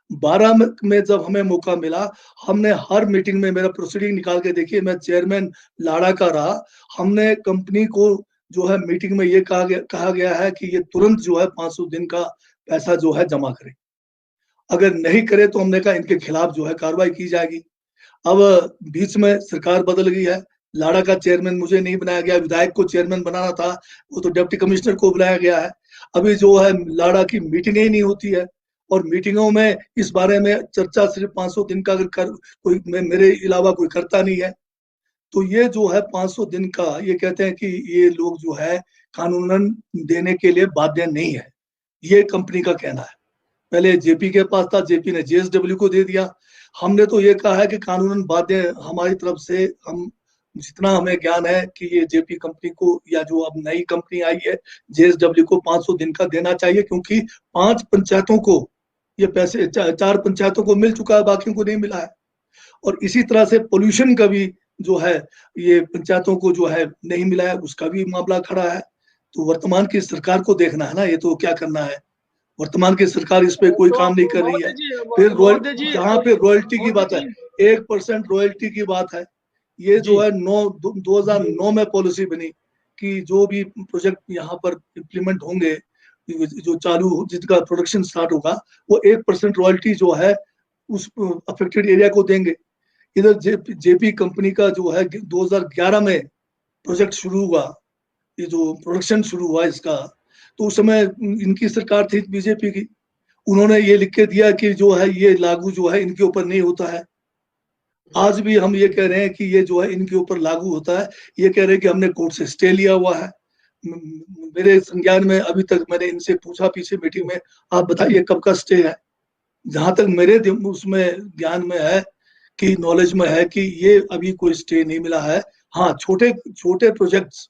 12 में जब हमें मौका मिला, हमने हर मीटिंग में, मेरा प्रोसीडिंग निकाल के देखिए, मैं चेयरमैन लाड़ा का रहा, हमने कंपनी को जो है मीटिंग में ये कहा गया है कि ये तुरंत जो है 500 दिन का पैसा जो है जमा करे। अगर नहीं करे तो हमने कहा इनके खिलाफ जो है कार्रवाई की जाएगी। अब बीच में सरकार बदल गई है, लाड़ा का चेयरमैन मुझे नहीं बनाया गया, विधायक को चेयरमैन बनाना था, वो तो डिप्टी कमिश्नर को बुलाया गया है। अभी जो है लाड़ा की मीटिंग ही नहीं होती है, और मीटिंगों में इस बारे में चर्चा सिर्फ 500 दिन का अगर कोई मेरे अलावा कोई करता नहीं है। तो ये जो है 500 दिन का, ये कहते हैं कि ये लोग जो है कानूनन देने के लिए बाध्य नहीं है, ये कंपनी का कहना है। पहले जेपी के पास था, जेपी ने जेएसडब्ल्यू को दे दिया। हमने तो ये कहा है कि कानूनन बाध्य हमारी तरफ से, हम जितना हमें ज्ञान है कि ये जेपी कंपनी को, या जो अब नई कंपनी आई है जेएसडब्ल्यू को 500 दिन का देना चाहिए, क्योंकि 5 पंचायतों को ये पैसे, 4 पंचायतों को मिल चुका है, बाकियों को नहीं मिला है। और इसी तरह से पोल्यूशन का भी जो है ये पंचायतों को जो है नहीं मिला है, उसका भी मामला खड़ा है। तो वर्तमान की सरकार को देखना है ना, ये तो क्या करना है। वर्तमान की सरकार इस पे कोई तो काम नहीं कर रही है। फिर महोदय जी जहाँ पे रॉयल्टी की महोदय बात है, जी 1% रॉयल्टी की बात है, ये जी जो है 2009 में पॉलिसी बनी कि जो भी प्रोजेक्ट यहाँ पर इम्प्लीमेंट होंगे, जो चालू जिसका प्रोडक्शन स्टार्ट होगा, वो 1% रॉयल्टी जो है उस अफेक्टेड एरिया को देंगे। इधर जेपी कंपनी का जो है 2011 में प्रोजेक्ट शुरू हुआ, ये जो प्रोडक्शन शुरू हुआ इसका, तो उस समय इनकी सरकार थी बीजेपी की, उन्होंने ये लिख के दिया कि जो है ये लागू जो है इनके ऊपर नहीं होता है। आज भी हम ये कह रहे हैं कि ये जो है इनके ऊपर लागू होता है, ये कह रहे हैं कि हमने कोर्ट से स्टे लिया हुआ है। मेरे संज्ञान में अभी तक मैंने इनसे पूछा पीछे मीटिंग में, आप बताइए कब का स्टे है। जहां तक मेरे उसमें ज्ञान में है कि नॉलेज में है कि ये अभी कोई स्टे नहीं मिला है। हाँ, छोटे छोटे प्रोजेक्ट्स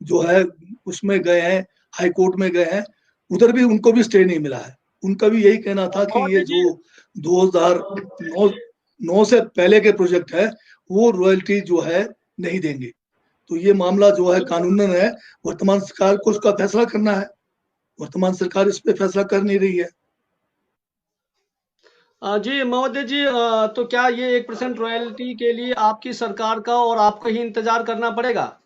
जो है उसमें गए हैं, हाई कोर्ट में गए हैं, उधर भी उनको भी स्टे नहीं मिला है। उनका भी यही कहना था कि ये महोदय जी जो 2009 से पहले के प्रोजेक्ट है वो रॉयल्टी जो है नहीं देंगे। तो ये मामला जो है कानूनन है, वर्तमान सरकार को उसका फैसला करना है। वर्तमान सरकार इस पे फैसला कर नहीं रही है। जी महोदय जी तो क्या ये 1% रॉयल्टी के लिए आपकी सरकार का और आपको ही इंतजार करना पड़ेगा?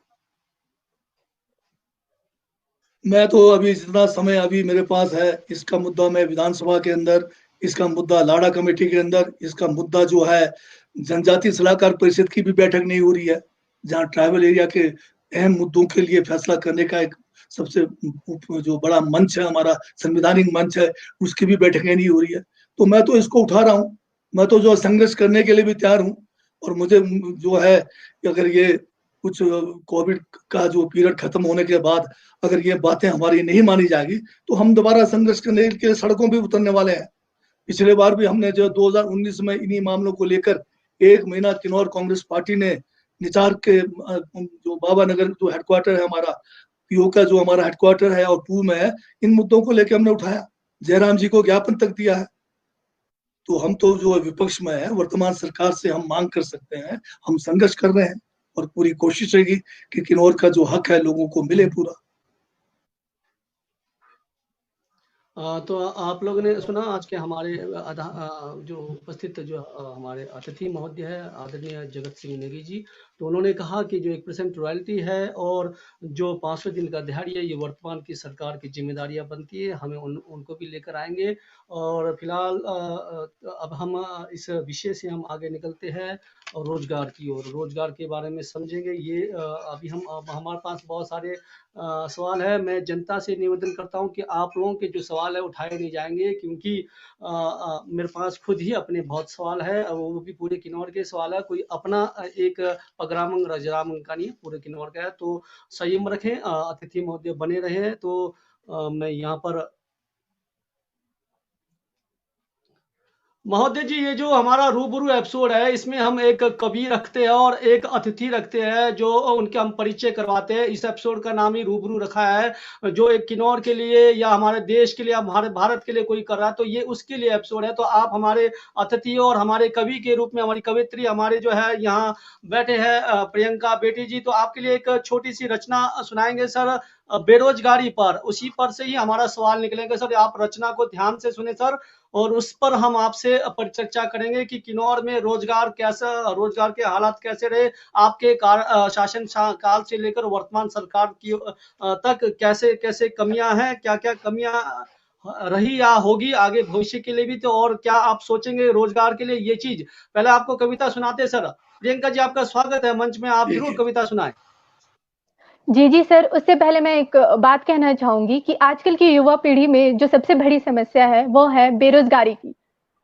मैं तो अभी जितना समय अभी मेरे पास है, इसका मुद्दा मैं विधानसभा के अंदर, इसका मुद्दा लाड़ा कमेटी के अंदर, इसका मुद्दा जो है जनजातीय सलाहकार परिषद की भी बैठक नहीं हो रही है, जहाँ ट्राइबल एरिया के अहम मुद्दों के लिए फैसला करने का एक सबसे जो बड़ा मंच है, हमारा संवैधानिक मंच है, उसकी भी बैठकें नहीं हो रही है। तो मैं तो इसको उठा रहा हूँ, मैं तो जो संघर्ष करने के लिए भी तैयार हूँ। और मुझे जो है अगर ये कुछ कोविड का जो पीरियड खत्म होने के बाद अगर ये बातें हमारी नहीं मानी जाएगी तो हम दोबारा संघर्ष करने के लिए सड़कों पे उतरने वाले हैं। पिछले बार भी हमने जो 2019 में इन्हीं मामलों को लेकर 1 महीना किन्नौर कांग्रेस पार्टी ने निचार के जो बाबा नगर जो हेडक्वार्टर है हमारा, पीओ का जो हमारा हेडक्वार्टर है और पूर्व में है, इन मुद्दों को लेकर हमने उठाया, जयराम जी को ज्ञापन तक दिया है। तो हम तो जो विपक्ष में है, वर्तमान सरकार से हम मांग कर सकते हैं, हम संघर्ष कर रहे हैं और पूरी कोशिश रहेगी कि किन्नौर का जो हक है लोगों को मिले पूरा। तो आप लोगों ने सुना आज के हमारे जो उपस्थित जो हमारे अतिथि महोदय है आदरणीय जगत सिंह नेगी जी, तो उन्होंने कहा कि जो 1% रॉयल्टी है और जो 500 दिन का दिहाड़ी है, ये वर्तमान की सरकार की जिम्मेदारियां बनती है, हमें उनको भी लेकर आएंगे। और फिलहाल अब हम इस विषय से हम आगे निकलते हैं और रोजगार की ओर, रोजगार के बारे में समझेंगे। ये अभी हमारे पास बहुत सारे सवाल है। मैं जनता से निवेदन करता हूं कि आप लोगों के जो सवाल है उठाए नहीं जाएंगे, क्योंकि मेरे पास खुद ही अपने बहुत सवाल है, वो भी पूरे किन्नौर के सवाल है। कोई अपना एक पगरामंग रजरामंग का नहीं है, पूरे किन्नौर का है। तो संयम रखें, अतिथि महोदय बने रहे। तो मैं यहाँ पर महोदय जी, ये जो हमारा रूबरू एपिसोड है, इसमें हम एक कवि रखते हैं और एक अतिथि रखते हैं जो उनके हम परिचय करवाते हैं। इस एपिसोड का नाम ही रूबरू रखा है। जो एक किन्नौर के लिए या हमारे देश के लिए या हमारे भारत के लिए कोई कर रहा है, तो ये उसके लिए एपिसोड है। तो आप हमारे अतिथि और हमारे कवि के रूप में, हमारी कवित्री हमारे जो है यहाँ बैठे हैं प्रियंका बेटी जी, तो आपके लिए एक छोटी सी रचना सुनाएंगे सर, बेरोजगारी पर। उसी पर से ही हमारा सवाल निकलेंगे सर। आप रचना को ध्यान से सुने सर, और उस पर हम आपसे परिचर्चा करेंगे कि किन्नौर में रोजगार कैसा, रोजगार के हालात कैसे रहे आपके शासन काल से लेकर वर्तमान सरकार की तक, कैसे कैसे कमियां हैं, क्या क्या कमियां रही या होगी आगे भविष्य के लिए भी। तो और क्या आप सोचेंगे रोजगार के लिए, ये चीज। पहले आपको कविता सुनाते सर। प्रियंका जी, आपका स्वागत है मंच में, आप जरूर कविता सुनाएं। जी जी सर, उससे पहले मैं एक बात कहना चाहूंगी कि आजकल की युवा पीढ़ी में जो सबसे बड़ी समस्या है वो है बेरोजगारी की।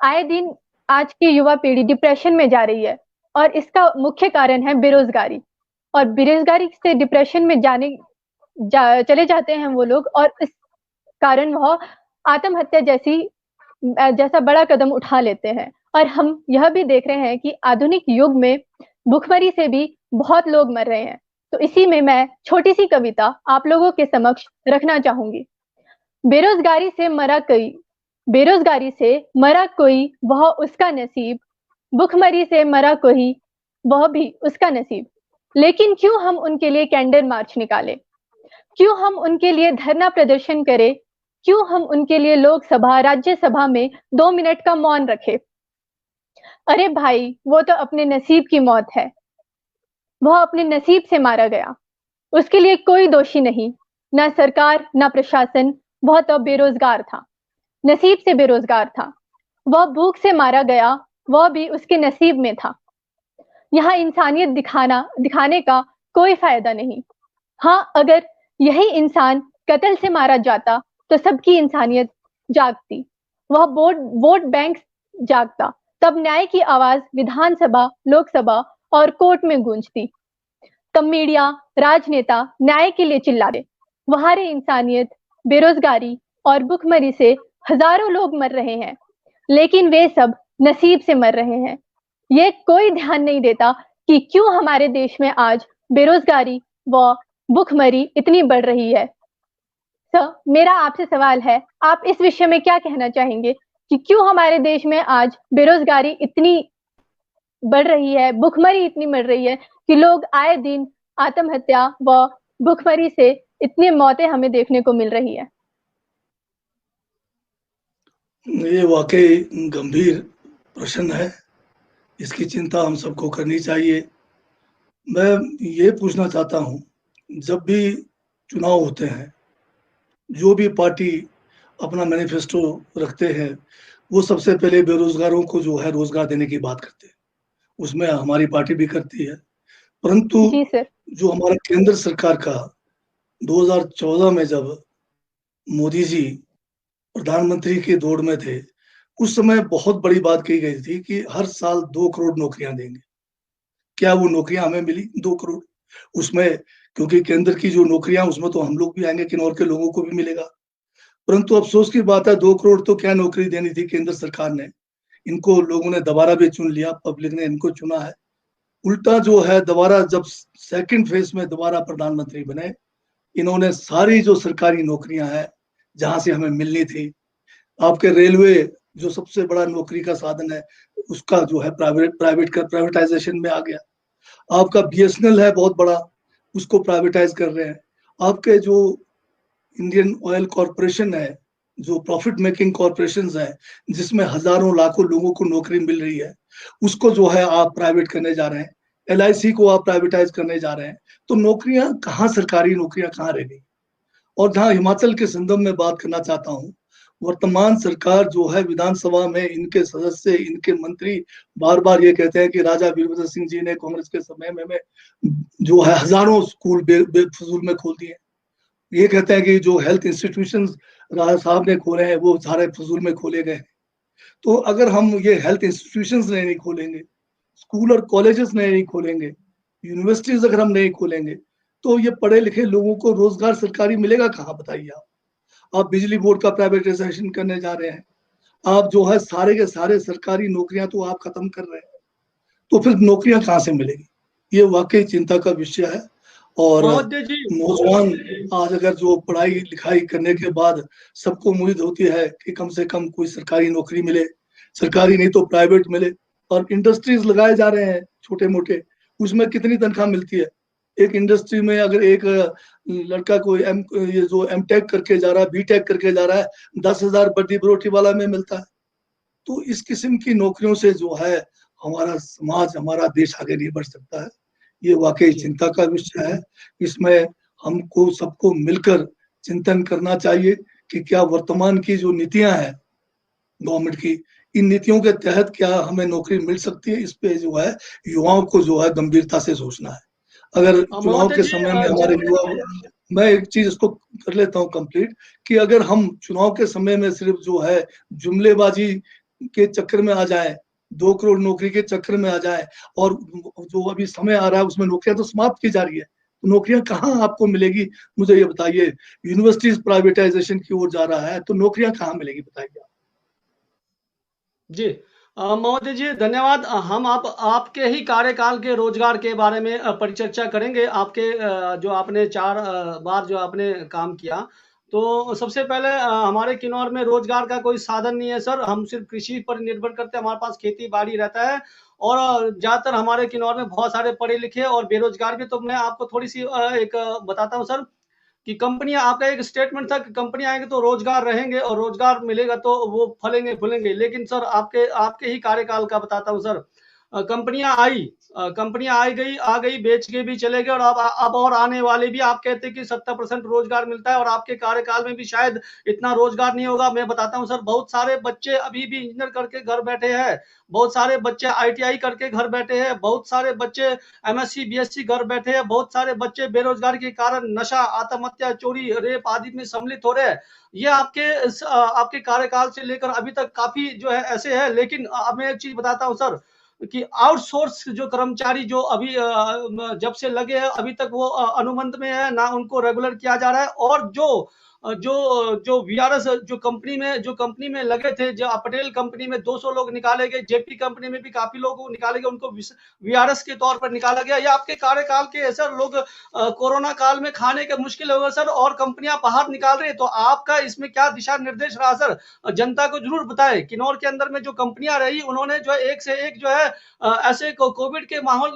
आए दिन आज की युवा पीढ़ी डिप्रेशन में जा रही है और इसका मुख्य कारण है बेरोजगारी। और बेरोजगारी से डिप्रेशन में चले जाते हैं वो लोग, और इस कारण वह आत्महत्या जैसा बड़ा कदम उठा लेते हैं। और हम यह भी देख रहे हैं कि आधुनिक युग में भुखमरी से भी बहुत लोग मर रहे हैं। तो इसी में मैं छोटी सी कविता आप लोगों के समक्ष रखना चाहूंगी। बेरोजगारी से मरा कोई वह उसका नसीब, भुखमरी से मरा कोई वह भी उसका नसीब। लेकिन क्यों हम उनके लिए कैंडल मार्च निकाले, क्यों हम उनके लिए धरना प्रदर्शन करें, क्यों हम उनके लिए लोकसभा राज्यसभा में 2 मिनट का मौन रखे? अरे भाई, वो तो अपने नसीब की मौत है। वह अपने नसीब से मारा गया। उसके लिए कोई दोषी नहीं, ना सरकार ना प्रशासन। वह तो बेरोजगार था, नसीब से बेरोजगार था। वह भूख से मारा गया, वह भी उसके नसीब में था। यहाँ इंसानियत दिखाने का कोई फायदा नहीं। हाँ, अगर यही इंसान कत्ल से मारा जाता तो सबकी इंसानियत जागती, वह वोट बैंक जागता। तब न्याय की आवाज विधानसभा, लोकसभा और कोर्ट में गूंजती। तब मीडिया, राजनेता न्याय के लिए चिल्लाते। वहां रे इंसानियत, बेरोजगारी और भुखमरी से हजारों लोग मर रहे हैं, लेकिन वे सब नसीब से मर रहे हैं। ये कोई ध्यान नहीं देता कि क्यों हमारे देश में आज बेरोजगारी व भुखमरी इतनी बढ़ रही है। सर, मेरा आपसे सवाल है, आप इस विषय में क्या कहना चाहेंगे कि क्यों हमारे देश में आज बेरोजगारी इतनी बढ़ रही है, भुखमरी इतनी बढ़ रही है कि लोग आए दिन आत्महत्या व भुखमरी से इतनी मौतें हमें देखने को मिल रही है? ये वाकई गंभीर प्रश्न है, इसकी चिंता हम सबको करनी चाहिए। मैं ये पूछना चाहता हूँ, जब भी चुनाव होते हैं, जो भी पार्टी अपना मैनिफेस्टो रखते हैं, वो सबसे पहले बेरोजगारों को जो है रोजगार देने की बात करते हैं। उसमें हमारी पार्टी भी करती है, परंतु जी सर। जो हमारा केंद्र सरकार का 2014 में जब मोदी जी प्रधानमंत्री की दौड़ में थे, उस समय बहुत बड़ी बात कही गई थी कि हर साल 2 करोड़ नौकरियां देंगे। क्या वो नौकरियां हमें मिली 2 करोड़? उसमें क्योंकि केंद्र की जो नौकरियां उसमें तो हम लोग भी आएंगे, किन्नौर के लोगों को भी मिलेगा। परंतु अफसोस की बात है, 2 करोड़ तो क्या नौकरी देनी थी केंद्र सरकार ने। इनको लोगों ने दोबारा भी चुन लिया, पब्लिक ने इनको चुना है। उल्टा जो है दोबारा जब सेकंड फेज में दोबारा प्रधानमंत्री बने, इन्होंने सारी जो सरकारी नौकरियां हैं, जहां से हमें मिलनी थी, आपके रेलवे जो सबसे बड़ा नौकरी का साधन है, उसका जो है प्राइवेटाइजेशन में आ गया। आपका बीएसएनएल है बहुत बड़ा, उसको प्राइवेटाइज कर रहे हैं। आपके जो इंडियन ऑयल कॉरपोरेशन है, जो प्रॉफिट मेकिंग कॉरपोरेशन है, जिसमें हजारों लाखों लोगों को नौकरी मिल रही है, उसको जो है आप प्राइवेट करने जा रहे हैं। एलआईसी को आप प्राइवेटाइज करने जा रहे हैं। तो नौकरियां कहाँ, सरकारी नौकरियां कहाँ रह गई? और जहां हिमाचल के संदर्भ में बात करना चाहता हूँ, वर्तमान सरकार जो है विधानसभा में इनके सदस्य, इनके मंत्री बार बार ये कहते हैं कि राजा वीरभद्र सिंह जी ने कांग्रेस के समय में जो है हजारों स्कूल बेफजूल में खोल दिए। ये कहते हैं कि जो हेल्थ इंस्टीट्यूशन राजा साहब ने खोले हैं वो सारे फजूल में खोले गए। तो अगर हम ये हेल्थ इंस्टीट्यूशन नहीं खोलेंगे, स्कूल और कॉलेजेस नहीं खोलेंगे, यूनिवर्सिटीज अगर हम नहीं खोलेंगे, तो ये पढ़े लिखे लोगों को रोजगार सरकारी मिलेगा कहाँ, बताइए आप बिजली बोर्ड का प्राइवेटाइजेशन करने जा रहे हैं, आप जो है सारे के सारे सरकारी नौकरियां तो आप खत्म कर रहे हैं, तो फिर नौकरियां कहाँ से मिलेगी? ये वाकई चिंता का विषय है। और महोदय जी, नौजवान आज अगर जो पढ़ाई लिखाई करने के बाद सबको उम्मीद होती है कि कम से कम कोई सरकारी नौकरी मिले, सरकारी नहीं तो प्राइवेट मिले, और इंडस्ट्रीज लगाए जा रहे हैं छोटे मोटे, उसमें कितनी तनख्वाह मिलती है? एक इंडस्ट्री में अगर एक लड़का कोई ये जो एम टेक करके जा रहा है, बी टेक करके जा रहा है, 10,000 बड्डी बरोटी वाला में मिलता है। तो इस किस्म की नौकरियों से जो है हमारा समाज, हमारा देश आगे नहीं बढ़ सकता है। ये वाकई चिंता का विषय है। इसमें हमको सबको मिलकर चिंतन करना चाहिए कि क्या वर्तमान की जो नीतियां हैं गवर्नमेंट की, इन नीतियों के तहत क्या हमें नौकरी मिल सकती है, इस पे जो है युवाओं को जो है गंभीरता से सोचना है। अगर चुनाव महोदय के जी, समय में हमारे युवा, मैं एक चीज इसको कर लेता हूँ कंप्लीट, कि अगर हम चुनाव के समय में सिर्फ जो है जुमलेबाजी के चक्कर में आ जाए, 2 करोड़ नौकरी के चक्कर में आ जाए, और जो अभी समय आ रहा है उसमें नौकरियां तो समाप्त की जा रही है, तो नौकरियां कहाँ आपको मिलेगी? मुझे ये बताइए। यूनिवर्सिटीज प्राइवेटाइजेशन की ओर जा रहा है, तो नौकरियां कहाँ मिलेगी, बताइए आप। जी महोदय जी, धन्यवाद। हम आपके ही कार्यकाल के रोजगार के बारे में परिचर्चा करेंगे। आपके जो आपने 4 बार जो आपने काम किया, तो सबसे पहले हमारे किन्नौर में रोजगार का कोई साधन नहीं है सर। हम सिर्फ कृषि पर निर्भर करते हैं, हमारे पास खेती बाड़ी रहता है, और ज्यादातर हमारे किन्नौर में बहुत सारे पढ़े लिखे और बेरोजगार भी। तो मैं आपको थोड़ी सी एक बताता हूँ सर। कि कंपनियां, आपका एक स्टेटमेंट था कि कंपनी आएंगे तो रोजगार रहेंगे और रोजगार मिलेगा तो वो फलेंगे फूलेंगे, लेकिन सर आपके आपके ही कार्यकाल का बताता हूँ सर, कंपनियां आ गई, बेच के भी चले गए, और अब और आने वाले भी। आप कहते हैं कि 70% रोजगार मिलता है, और आपके कार्यकाल में भी शायद इतना रोजगार नहीं होगा। मैं बताता हूं सर, बहुत सारे बच्चे अभी भी इंजीनियर करके घर बैठे हैं, बहुत सारे बच्चे आईटीआई करके घर बैठे हैं, बहुत सारे बच्चे एमएससी बीएससी घर बैठे हैं, बहुत सारे बच्चे बेरोजगारी के कारण नशा, आत्महत्या, चोरी, रेप आदि में सम्मिलित हो रहे हैं। ये आपके कार्यकाल से लेकर अभी तक काफी जो है ऐसे है। लेकिन अब मैं एक चीज बताता हूँ सर, कि आउटसोर्स जो कर्मचारी जो अभी जब से लगे हैं अभी तक वो अनुबंध में है, ना उनको रेगुलर किया जा रहा है। और जो वीआरएस जो कंपनी में लगे थे, जो पटेल कंपनी में 200 लोग निकाले गए, जेपी कंपनी में भी काफी लोग निकाले गए, उनको वीआरएस के तौर पर निकाला गया। ये आपके कार्यकाल के है सर। लोग कोरोना काल में खाने के मुश्किल हो गए सर, और कंपनियां बाहर निकाल रही है। तो आपका इसमें क्या दिशा निर्देश रहा सर? जनता को जरूर बताए। किन्नौर के अंदर में जो कंपनियां रही, उन्होंने जो है एक से एक जो है ऐसे कोविड के माहौल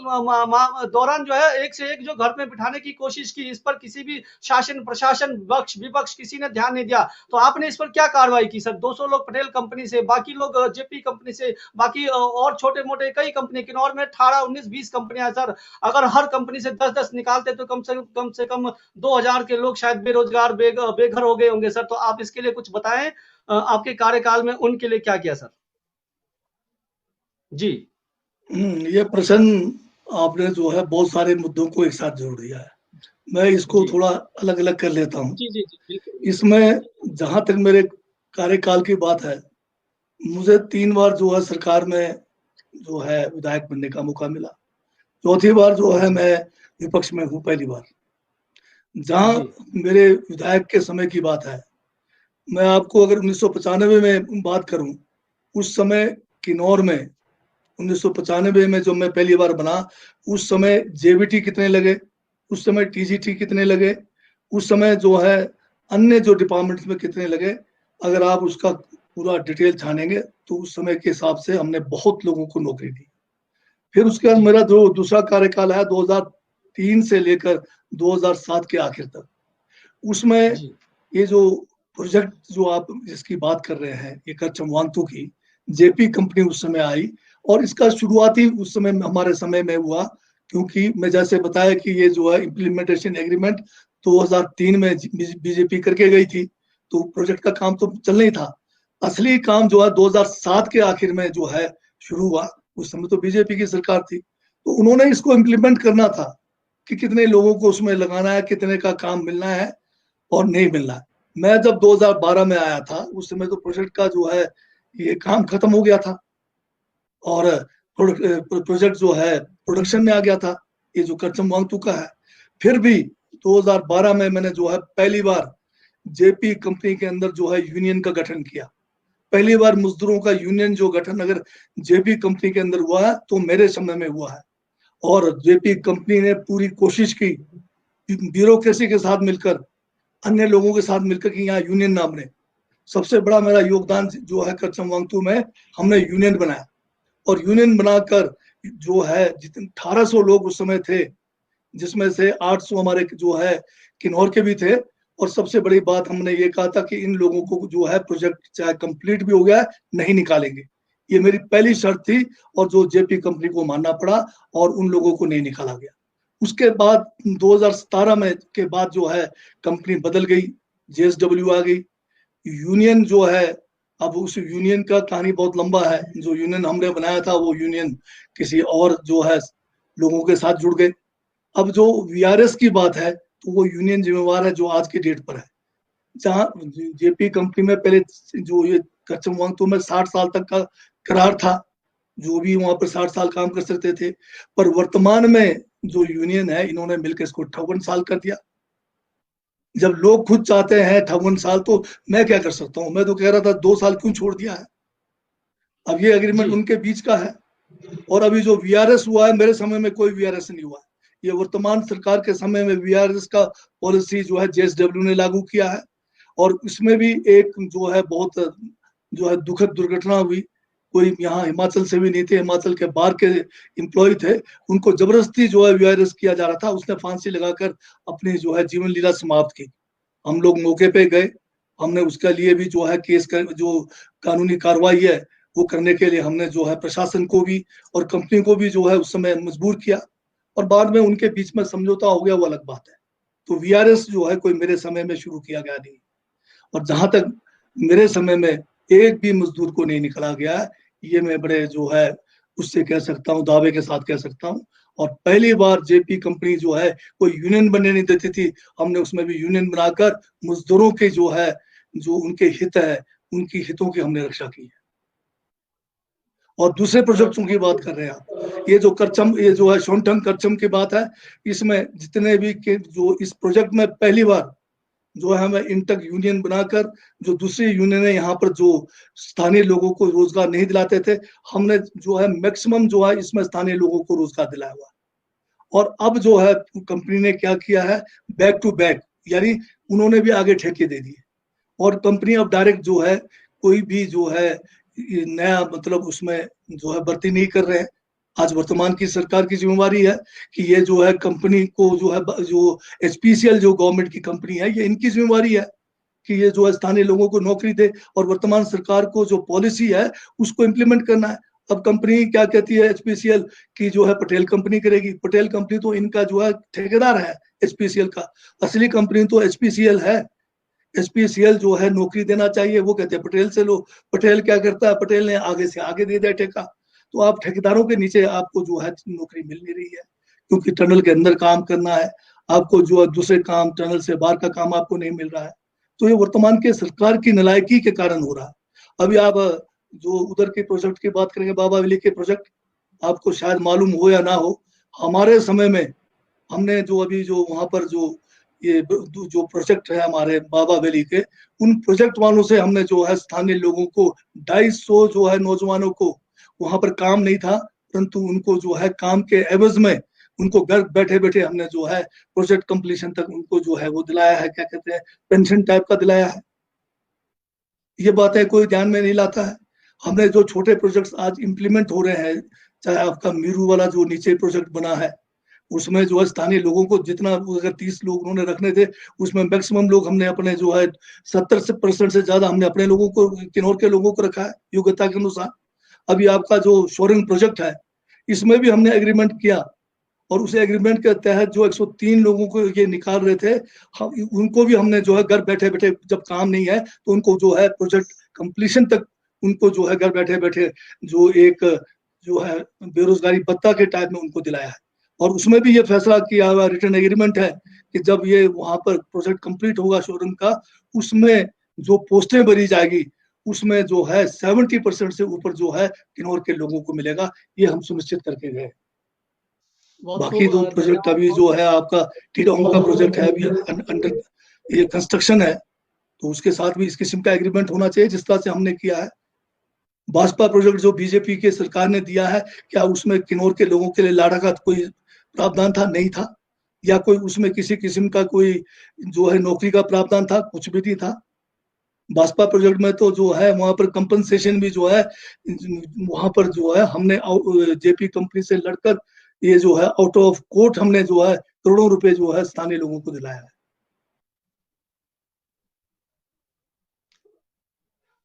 दौरान जो है एक से एक जो घर में बिठाने की कोशिश की। इस पर किसी भी शासन प्रशासन पक्ष विपक्ष किसी ने ध्यान नहीं दिया। तो आपने इस पर क्या कार्रवाई की सर? 200 लोग पटेल कंपनी से, बाकी लोग जेपी कंपनी से, बाकी और छोटे मोटे कई कंपनी, किन्नौर में 18 19 20 कंपनियां सर। अगर हर कंपनी से 10-10 निकालते तो कम से कम 2000 के लोग शायद बेरोजगार बेघर हो गए होंगे सर। तो आप इसके लिए कुछ बताएं, आपके कार्यकाल में उनके लिए क्या किया सर? जी ये प्रश्न आपने जो है बहुत सारे मुद्दों को एक साथ जोड़ दिया है। मैं इसको जी थोड़ा अलग अलग कर लेता हूँ। जी जी जी बिल्कुल। इसमें जहां तक मेरे कार्यकाल की बात है, मुझे 3 बार जो है सरकार में जो है विधायक बनने का मौका मिला। चौथी बार जो है मैं विपक्ष में हूँ पहली बार। जहां जी मेरे विधायक के समय की बात है, मैं आपको अगर 1995 में बात करूं, उस समय किन्नौर में 1995 में जब मैं पहली बार बना, उस समय जेबीटी कितने लगे, उस समय टीजीटी कितने लगे, उस समय जो है अन्य जो डिपार्टमेंट्स में कितने लगे, अगर आप उसका पूरा डिटेल छानेंगे तो उस समय के हिसाब से हमने बहुत लोगों को नौकरी दी। फिर उसके बाद जी मेरा जो दूसरा कार्यकाल है 2003 से लेकर 2007 के आखिर तक, उसमें जी ये जो प्रोजेक्ट जो आप जिसकी बात कर रहे हैं, ये करचम वांगतू की जेपी कंपनी उस समय आई, और इसका शुरुआती उस समय हमारे समय में हुआ। क्योंकि मैं जैसे बताया कि ये जो है इम्प्लीमेंटेशन एग्रीमेंट 2003 में बीजेपी करके गई थी, तो प्रोजेक्ट का काम तो चल नहीं था। असली काम जो है 2007 के आखिर में जो है शुरू हुआ। उस समय तो बीजेपी की सरकार थी, तो उन्होंने इसको इम्प्लीमेंट करना था कि कितने लोगों को उसमें लगाना है, कितने का काम मिलना है और नहीं मिलना है। मैं जब 2012 में आया था, उस समय तो प्रोजेक्ट का जो है ये काम खत्म हो गया था, और प्रोजेक्ट जो है प्रोडक्शन में आ गया था, ये जो करचम वांगतू का है। फिर भी 2012 में मैंने जो है पहली बार जेपी कंपनी के अंदर जो है यूनियन का गठन किया। पहली बार मजदूरों का यूनियन जो गठन अगर जेपी कंपनी के अंदर हुआ है तो मेरे समय में हुआ है। और जेपी कंपनी ने पूरी कोशिश की ब्यूरोक्रेसी के साथ मिलकर, अन्य लोगों के साथ मिलकर कि यहाँ यूनियन ना बने। सबसे बड़ा मेरा योगदान जो है करचम वांगतू में, हमने यूनियन बनाया, और यूनियन बनाकर जो है जितने 1800 लोग उस समय थे, जिसमें से 800 हमारे जो है किन्नौर के भी थे। और सबसे बड़ी बात हमने ये कहा था कि इन लोगों को जो है प्रोजेक्ट चाहे कंप्लीट भी हो गया है नहीं निकालेंगे। ये मेरी पहली शर्त थी, और जो जेपी कंपनी को मानना पड़ा, और उन लोगों को नहीं निकाला गया। उसके बाद 2017 में के बाद जो है कंपनी बदल गई, जेएसडब्ल्यू आ गई, यूनियन जो है, अब उस यूनियन का कहानी बहुत लंबा है। जो यूनियन हमने बनाया था वो यूनियन किसी और जो है लोगों के साथ जुड़ गए। अब जो वीआरएस की बात है, तो वो यूनियन जिम्मेवार है जो आज की डेट पर है। जहाँ जेपी कंपनी में पहले जो ये करचम वांगतू में 60 साल तक का करार था, जो भी वहां पर 60 साल काम कर सकते थे, पर वर्तमान में जो यूनियन है इन्होंने मिलकर इसको 58 साल कर दिया। जब लोग खुद चाहते हैं 58 साल, तो मैं क्या कर सकता हूँ? मैं तो कह रहा था 2 साल क्यों छोड़ दिया है। अब ये एग्रीमेंट जी उनके बीच का है। और अभी जो वीआरएस हुआ है, मेरे समय में कोई वीआरएस नहीं हुआ है। ये वर्तमान सरकार के समय में वीआरएस का पॉलिसी जो है जेएसडब्ल्यू ने लागू किया है। और इसमें भी एक जो है बहुत जो है दुखद दुर्घटना हुई कोई यहाँ हिमाचल से भी नहीं थे, हिमाचल के बाहर के एम्प्लॉय थे, उनको जबरदस्ती जो है वीआरएस किया जा रहा था। उसने फांसी लगाकर अपनी जो है जीवन लीला समाप्त की। हम लोग मौके पे गए, हमने उसके लिए भी जो है केस कर, जो कानूनी कार्रवाई है वो करने के लिए हमने जो है प्रशासन को भी और कंपनी को भी जो है उस समय मजबूर किया, और बाद में उनके बीच में समझौता हो गया, वो अलग बात है। तो वीआरएस जो है कोई मेरे समय में शुरू किया गया नहीं, और जहां तक मेरे समय में एक भी मजदूर को नहीं निकला गया है, ये मैं बड़े जो है उससे कह सकता हूँ, दावे के साथ कह सकता हूँ। और पहली बार जेपी कंपनी जो है कोई यूनियन बनने नहीं देती थी, हमने उसमें भी यूनियन बनाकर मजदूरों के जो है, जो उनके हित है, उनकी हितों की हमने रक्षा की है। और दूसरे प्रोजेक्टों की बात कर रहे हैं आप, ये जो करचम, ये जो है शोनटंग करचम की बात है, इसमें जितने भी के जो इस प्रोजेक्ट में पहली बार जो है हमें इंटक यूनियन बनाकर, जो दूसरी यूनियन है यहाँ पर जो स्थानीय लोगों को रोजगार नहीं दिलाते थे, हमने जो है मैक्सिमम जो है इसमें स्थानीय लोगों को रोजगार दिलाया हुआ। और अब जो है कंपनी ने क्या किया है, बैक टू बैक, यानी उन्होंने भी आगे ठेके दे दिए, और कंपनी अब डायरेक्ट जो है कोई भी जो है नया मतलब उसमें जो है भर्ती नहीं कर रहे हैं। आज वर्तमान की सरकार की जिम्मेवारी है कि ये जो है कंपनी को जो है, जो एचपीसीएल जो गवर्नमेंट की कंपनी है, ये इनकी जिम्मेवारी है कि ये जो है स्थानीय लोगों को नौकरी दे, और वर्तमान सरकार को जो पॉलिसी है उसको इम्प्लीमेंट करना है। अब कंपनी क्या कहती है एचपीसीएल की जो है पटेल कंपनी करेगी, पटेल कंपनी तो इनका जो है ठेकेदार है एचपीसीएल का, असली कंपनी तो एचपीसीएल है। एचपीसीएल जो है नौकरी देना चाहिए, वो कहते हैं पटेल से लो। पटेल क्या करता है, पटेल ने आगे से आगे दे दिया ठेका, तो आप ठेकेदारों के नीचे आपको जो है नौकरी मिल नहीं रही है, क्योंकि टनल के अंदर काम करना है आपको, जो है दूसरे काम टनल से बाहर का काम आपको नहीं मिल रहा है। तो ये वर्तमान के सरकार की नालायकी के कारण हो रहा है। अभी आप जो उधर के प्रोजेक्ट की बात करेंगे, बाबा वली के प्रोजेक्ट, आपको शायद मालूम हो या ना हो, हमारे समय में हमने जो अभी जो वहां पर जो ये जो प्रोजेक्ट है हमारे बाबा वैली के, उन प्रोजेक्ट वालों से हमने जो है स्थानीय लोगों को 250 जो है नौजवानों को, वहां पर काम नहीं था, परंतु उनको जो है काम के एवज में उनको घर बैठे बैठे हमने जो है प्रोजेक्ट कंप्लीशन तक उनको जो है वो दिलाया है, क्या कहते हैं, पेंशन टाइप का दिलाया है। ये बातें कोई ध्यान में नहीं लाता है। हमने जो छोटे प्रोजेक्ट्स आज इंप्लीमेंट हो रहे हैं, चाहे आपका मीरू वाला जो नीचे प्रोजेक्ट बना है, उसमें जो है स्थानीय लोगों को जितना, अगर 30 लोग उन्होंने रखने थे, उसमें मैक्सिमम लोग हमने अपने जो है 70% से ज्यादा हमने अपने लोगों को, किन्नौर के लोगों को रखा है योग्यता के अनुसार। अभी आपका जो शोरिंग प्रोजेक्ट है, इसमें भी हमने एग्रीमेंट किया, और उस एग्रीमेंट के तहत जो 103 लोगों को ये निकाल रहे थे, उनको भी हमने जो है घर बैठे बैठे, जब काम नहीं है तो उनको जो है प्रोजेक्ट कंप्लीशन तक उनको जो है घर बैठे बैठे जो एक जो है बेरोजगारी भत्ता के टाइप में उनको दिलाया है। और उसमें भी ये फैसला किया हुआ रिटर्न एग्रीमेंट है कि जब ये वहां पर प्रोजेक्ट कंप्लीट होगा शोरूम का, उसमें जो पोस्टें भरी जाएगी उसमें जो है 70% से ऊपर जो है किन्नौर के लोगों को मिलेगा, ये हम सुनिश्चित करके गए। बहुत बाकी खूब दो प्रोजेक्ट अभी जो है आपका टीडोंग का प्रोजेक्ट है, अभी अंडर ये कंस्ट्रक्शन है, तो उसके साथ भी इस किस्म का एग्रीमेंट होना चाहिए जिस तरह से हमने किया है। भाजपा प्रोजेक्ट जो बीजेपी के सरकार ने दिया है, क्या उसमें किन्नौर के लोगों के लिए लाड़ा का कोई प्रावधान था? नहीं था। या कोई उसमें किसी किस्म का कोई जो है नौकरी का प्रावधान था? कुछ भी नहीं था। भाजपा प्रोजेक्ट में तो जो है वहां पर कंपनसेशन भी जो है, वहां पर जो है हमने जेपी कंपनी से लड़कर ये जो है आउट ऑफ कोर्ट हमने जो है करोड़ों रुपए जो है स्थानीय लोगों को दिलाया है।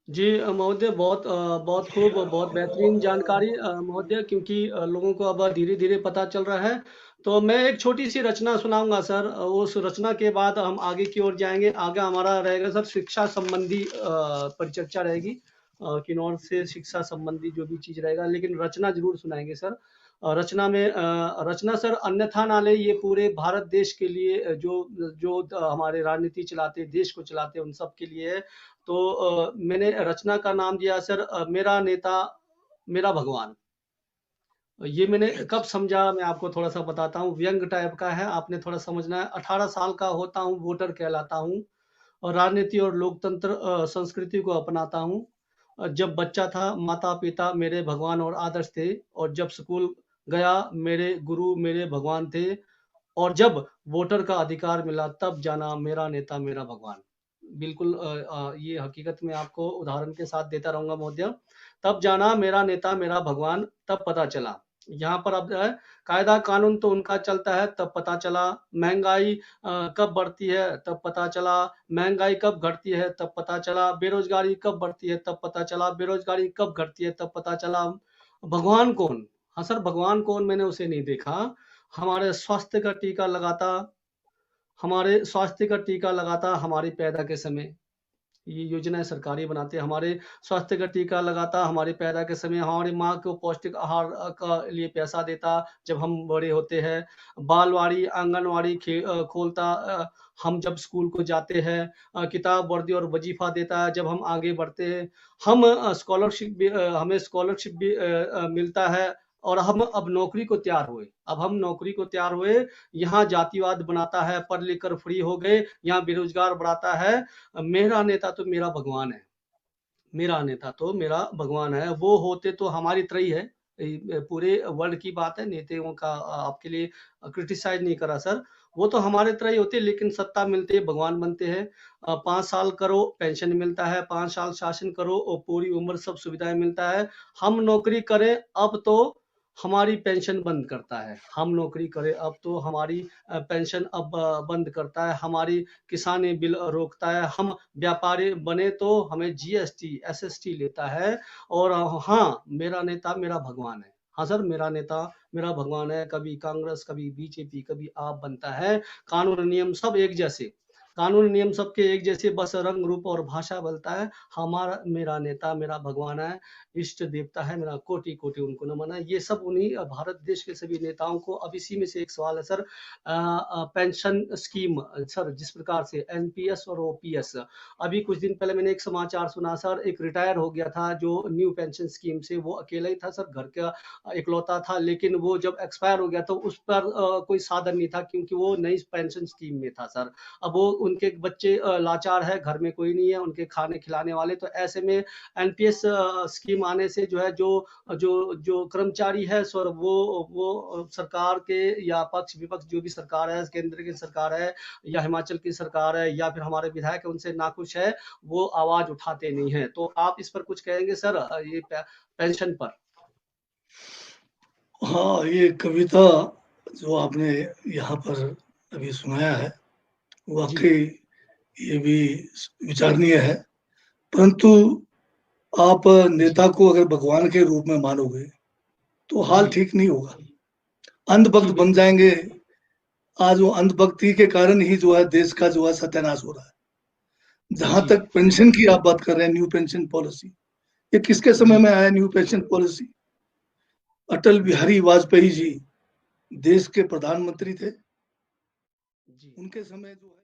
जी महोदय, बहुत खूब, बहुत बेहतरीन जानकारी महोदय, क्योंकि लोगों को अब धीरे-धीरे पता चल रहा है। तो मैं एक छोटी-सी रचना सुनाऊँगा सर, उस रचना के बाद हम आगे की ओर जाएँगे। आगे हमारा रहेगा सर शिक्षा संबंधी परिचर्चा रहेगी। किन्नौर से शिक्षा संबंधी जो भी चीज़ रहेगा, लेकिन रचना ज़रूर सुनाएँगे सर। रचना सर अन्यथा नाले ये पूरे भारत देश के लिए जो जो हमारे राजनीति चलाते, देश को चलाते, उन सब के लिए है। तो मैंने रचना का नाम दिया सर मेरा नेता मेरा भगवान। ये मैंने कब समझा, मैं आपको थोड़ा सा बताता हूँ। व्यंग टाइप का है, आपने थोड़ा समझना है। 18 साल का होता हूँ, वोटर कहलाता हूँ, और राजनीति और लोकतंत्र संस्कृति को अपनाता हूँ। जब बच्चा था माता पिता मेरे भगवान और आदर्श थे, और जब स्कूल गया मेरे गुरु मेरे भगवान थे, और जब वोटर का अधिकार मिला तब जाना मेरा नेता मेरा भगवान। बिल्कुल ये हकीकत में आपको उदाहरण के साथ देता रहूँगा महोदय। तब जाना मेरा नेता मेरा भगवान, तब पता चला। यहाँ पर अब जो है कायदा कानून तो उनका चलता है, तब पता चला। महँगाई कब बढ़ती है तब पता चला। महँगाई कब घटती है तब पता चला। बेरोज़गारी कब बढ़ती है तब पता चला। बेरोज़गारी कब घटती है तब पता चला। भगवान कौन? हाँ सर, भगवान कौन मैंने उसे नहीं देखा। हमारे स्वास्थ्य का टीका लगाता हमारे स्वास्थ्य का टीका लगाता हमारी पैदा के समय। ये योजनाएँ सरकारी बनाते हैं। हमारे स्वास्थ्य का टीका लगाता हमारी पैदा के समय। हमारी माँ को पौष्टिक आहार का लिए पैसा देता जब हम बड़े होते हैं। बालवाड़ी, आंगनवाड़ी खोलता हम जब स्कूल को जाते हैं। किताब, वर्दी और वजीफ़ा देता है जब हम आगे बढ़ते हैं। हमें स्कॉलरशिप भी मिलता है और हम अब नौकरी को तैयार हुए। यहाँ जातिवाद बनाता है, पढ़ लिख कर फ्री हो गए, यहाँ बेरोज़गार बढ़ाता है। मेरा नेता तो मेरा भगवान है। मेरा नेता तो मेरा भगवान है। वो होते तो हमारी तरह ही है। पूरे वर्ल्ड की बात है, नेताओं का आपके लिए क्रिटिसाइज़ नहीं कर रहा सर। वो तो हमारे तरह ही होते हैं, लेकिन सत्ता मिलते ही भगवान बनते हैं। 5 साल करो पेंशन मिलता है, 5 साल शासन करो और पूरी उम्र सब सुविधाएँ मिलता है। हम नौकरी करें अब तो हमारी पेंशन बंद करता है। हम नौकरी करें अब तो हमारी पेंशन अब बंद करता है। हमारी किसानी बिल रोकता है। हम व्यापारी बने तो हमें जीएसटी, एसएसटी लेता है। और हाँ, मेरा नेता मेरा भगवान है। हाँ सर, मेरा नेता मेरा भगवान है। कभी कांग्रेस, कभी बीजेपी, कभी आप बनता है। कानून नियम सब एक जैसे। कानून नियम सबके एक जैसे, बस रंग रूप और भाषा बदलता है। मेरा नेता मेरा भगवान है। इष्ट देवता है मेरा, कोटि-कोटि उनको नमन है। ये सब उन्हीं भारत देश के सभी नेताओं को। अब इसी में से एक सवाल है सर, पेंशन स्कीम सर, जिस प्रकार से एनपीएस और ओपीएस, अभी कुछ दिन पहले मैंने एक समाचार सुना सर, एक रिटायर हो गया था जो न्यू पेंशन स्कीम से, वो अकेला ही था सर, घर का इकलौता था, लेकिन वो जब एक्सपायर हो गया तो उस पर कोई साधन नहीं था क्योंकि वो नई पेंशन स्कीम में था सर। अब वो उनके बच्चे लाचार है, घर में कोई नहीं है उनके खाने खिलाने वाले, तो ऐसे में एनपीएस स्कीम आने से जो है जो कर्मचारी है सर, वो सरकार के या पक्ष विपक्ष जो भी सरकार है, केंद्र की सरकार है या हिमाचल की सरकार है या फिर हमारे विधायक है, उनसे नाखुश है, वो आवाज उठाते नहीं है। तो आप इस पर कुछ कहेंगे सर, ये पेंशन पर? हाँ, ये कविता जो आपने यहाँ पर अभी सुनाया है, वाक़ई ये भी विचारणीय है। परंतु आप नेता को अगर भगवान के रूप में मानोगे, तो हाल जी। ठीक नहीं होगा। अंधभक्त जी, बन जाएँगे। आज वो अंधभक्ति के कारण ही जो है देश का जो है सत्यानाश हो रहा है। जहाँ जी, तक पेंशन की आप बात कर रहे हैं, न्यू पेंशन पॉलिसी, ये किसके समय जी, में आया new pension policy? Atal Bihari Vajpayee ji देश के प्रधानमंत्री थे। जी। उनके समय जो है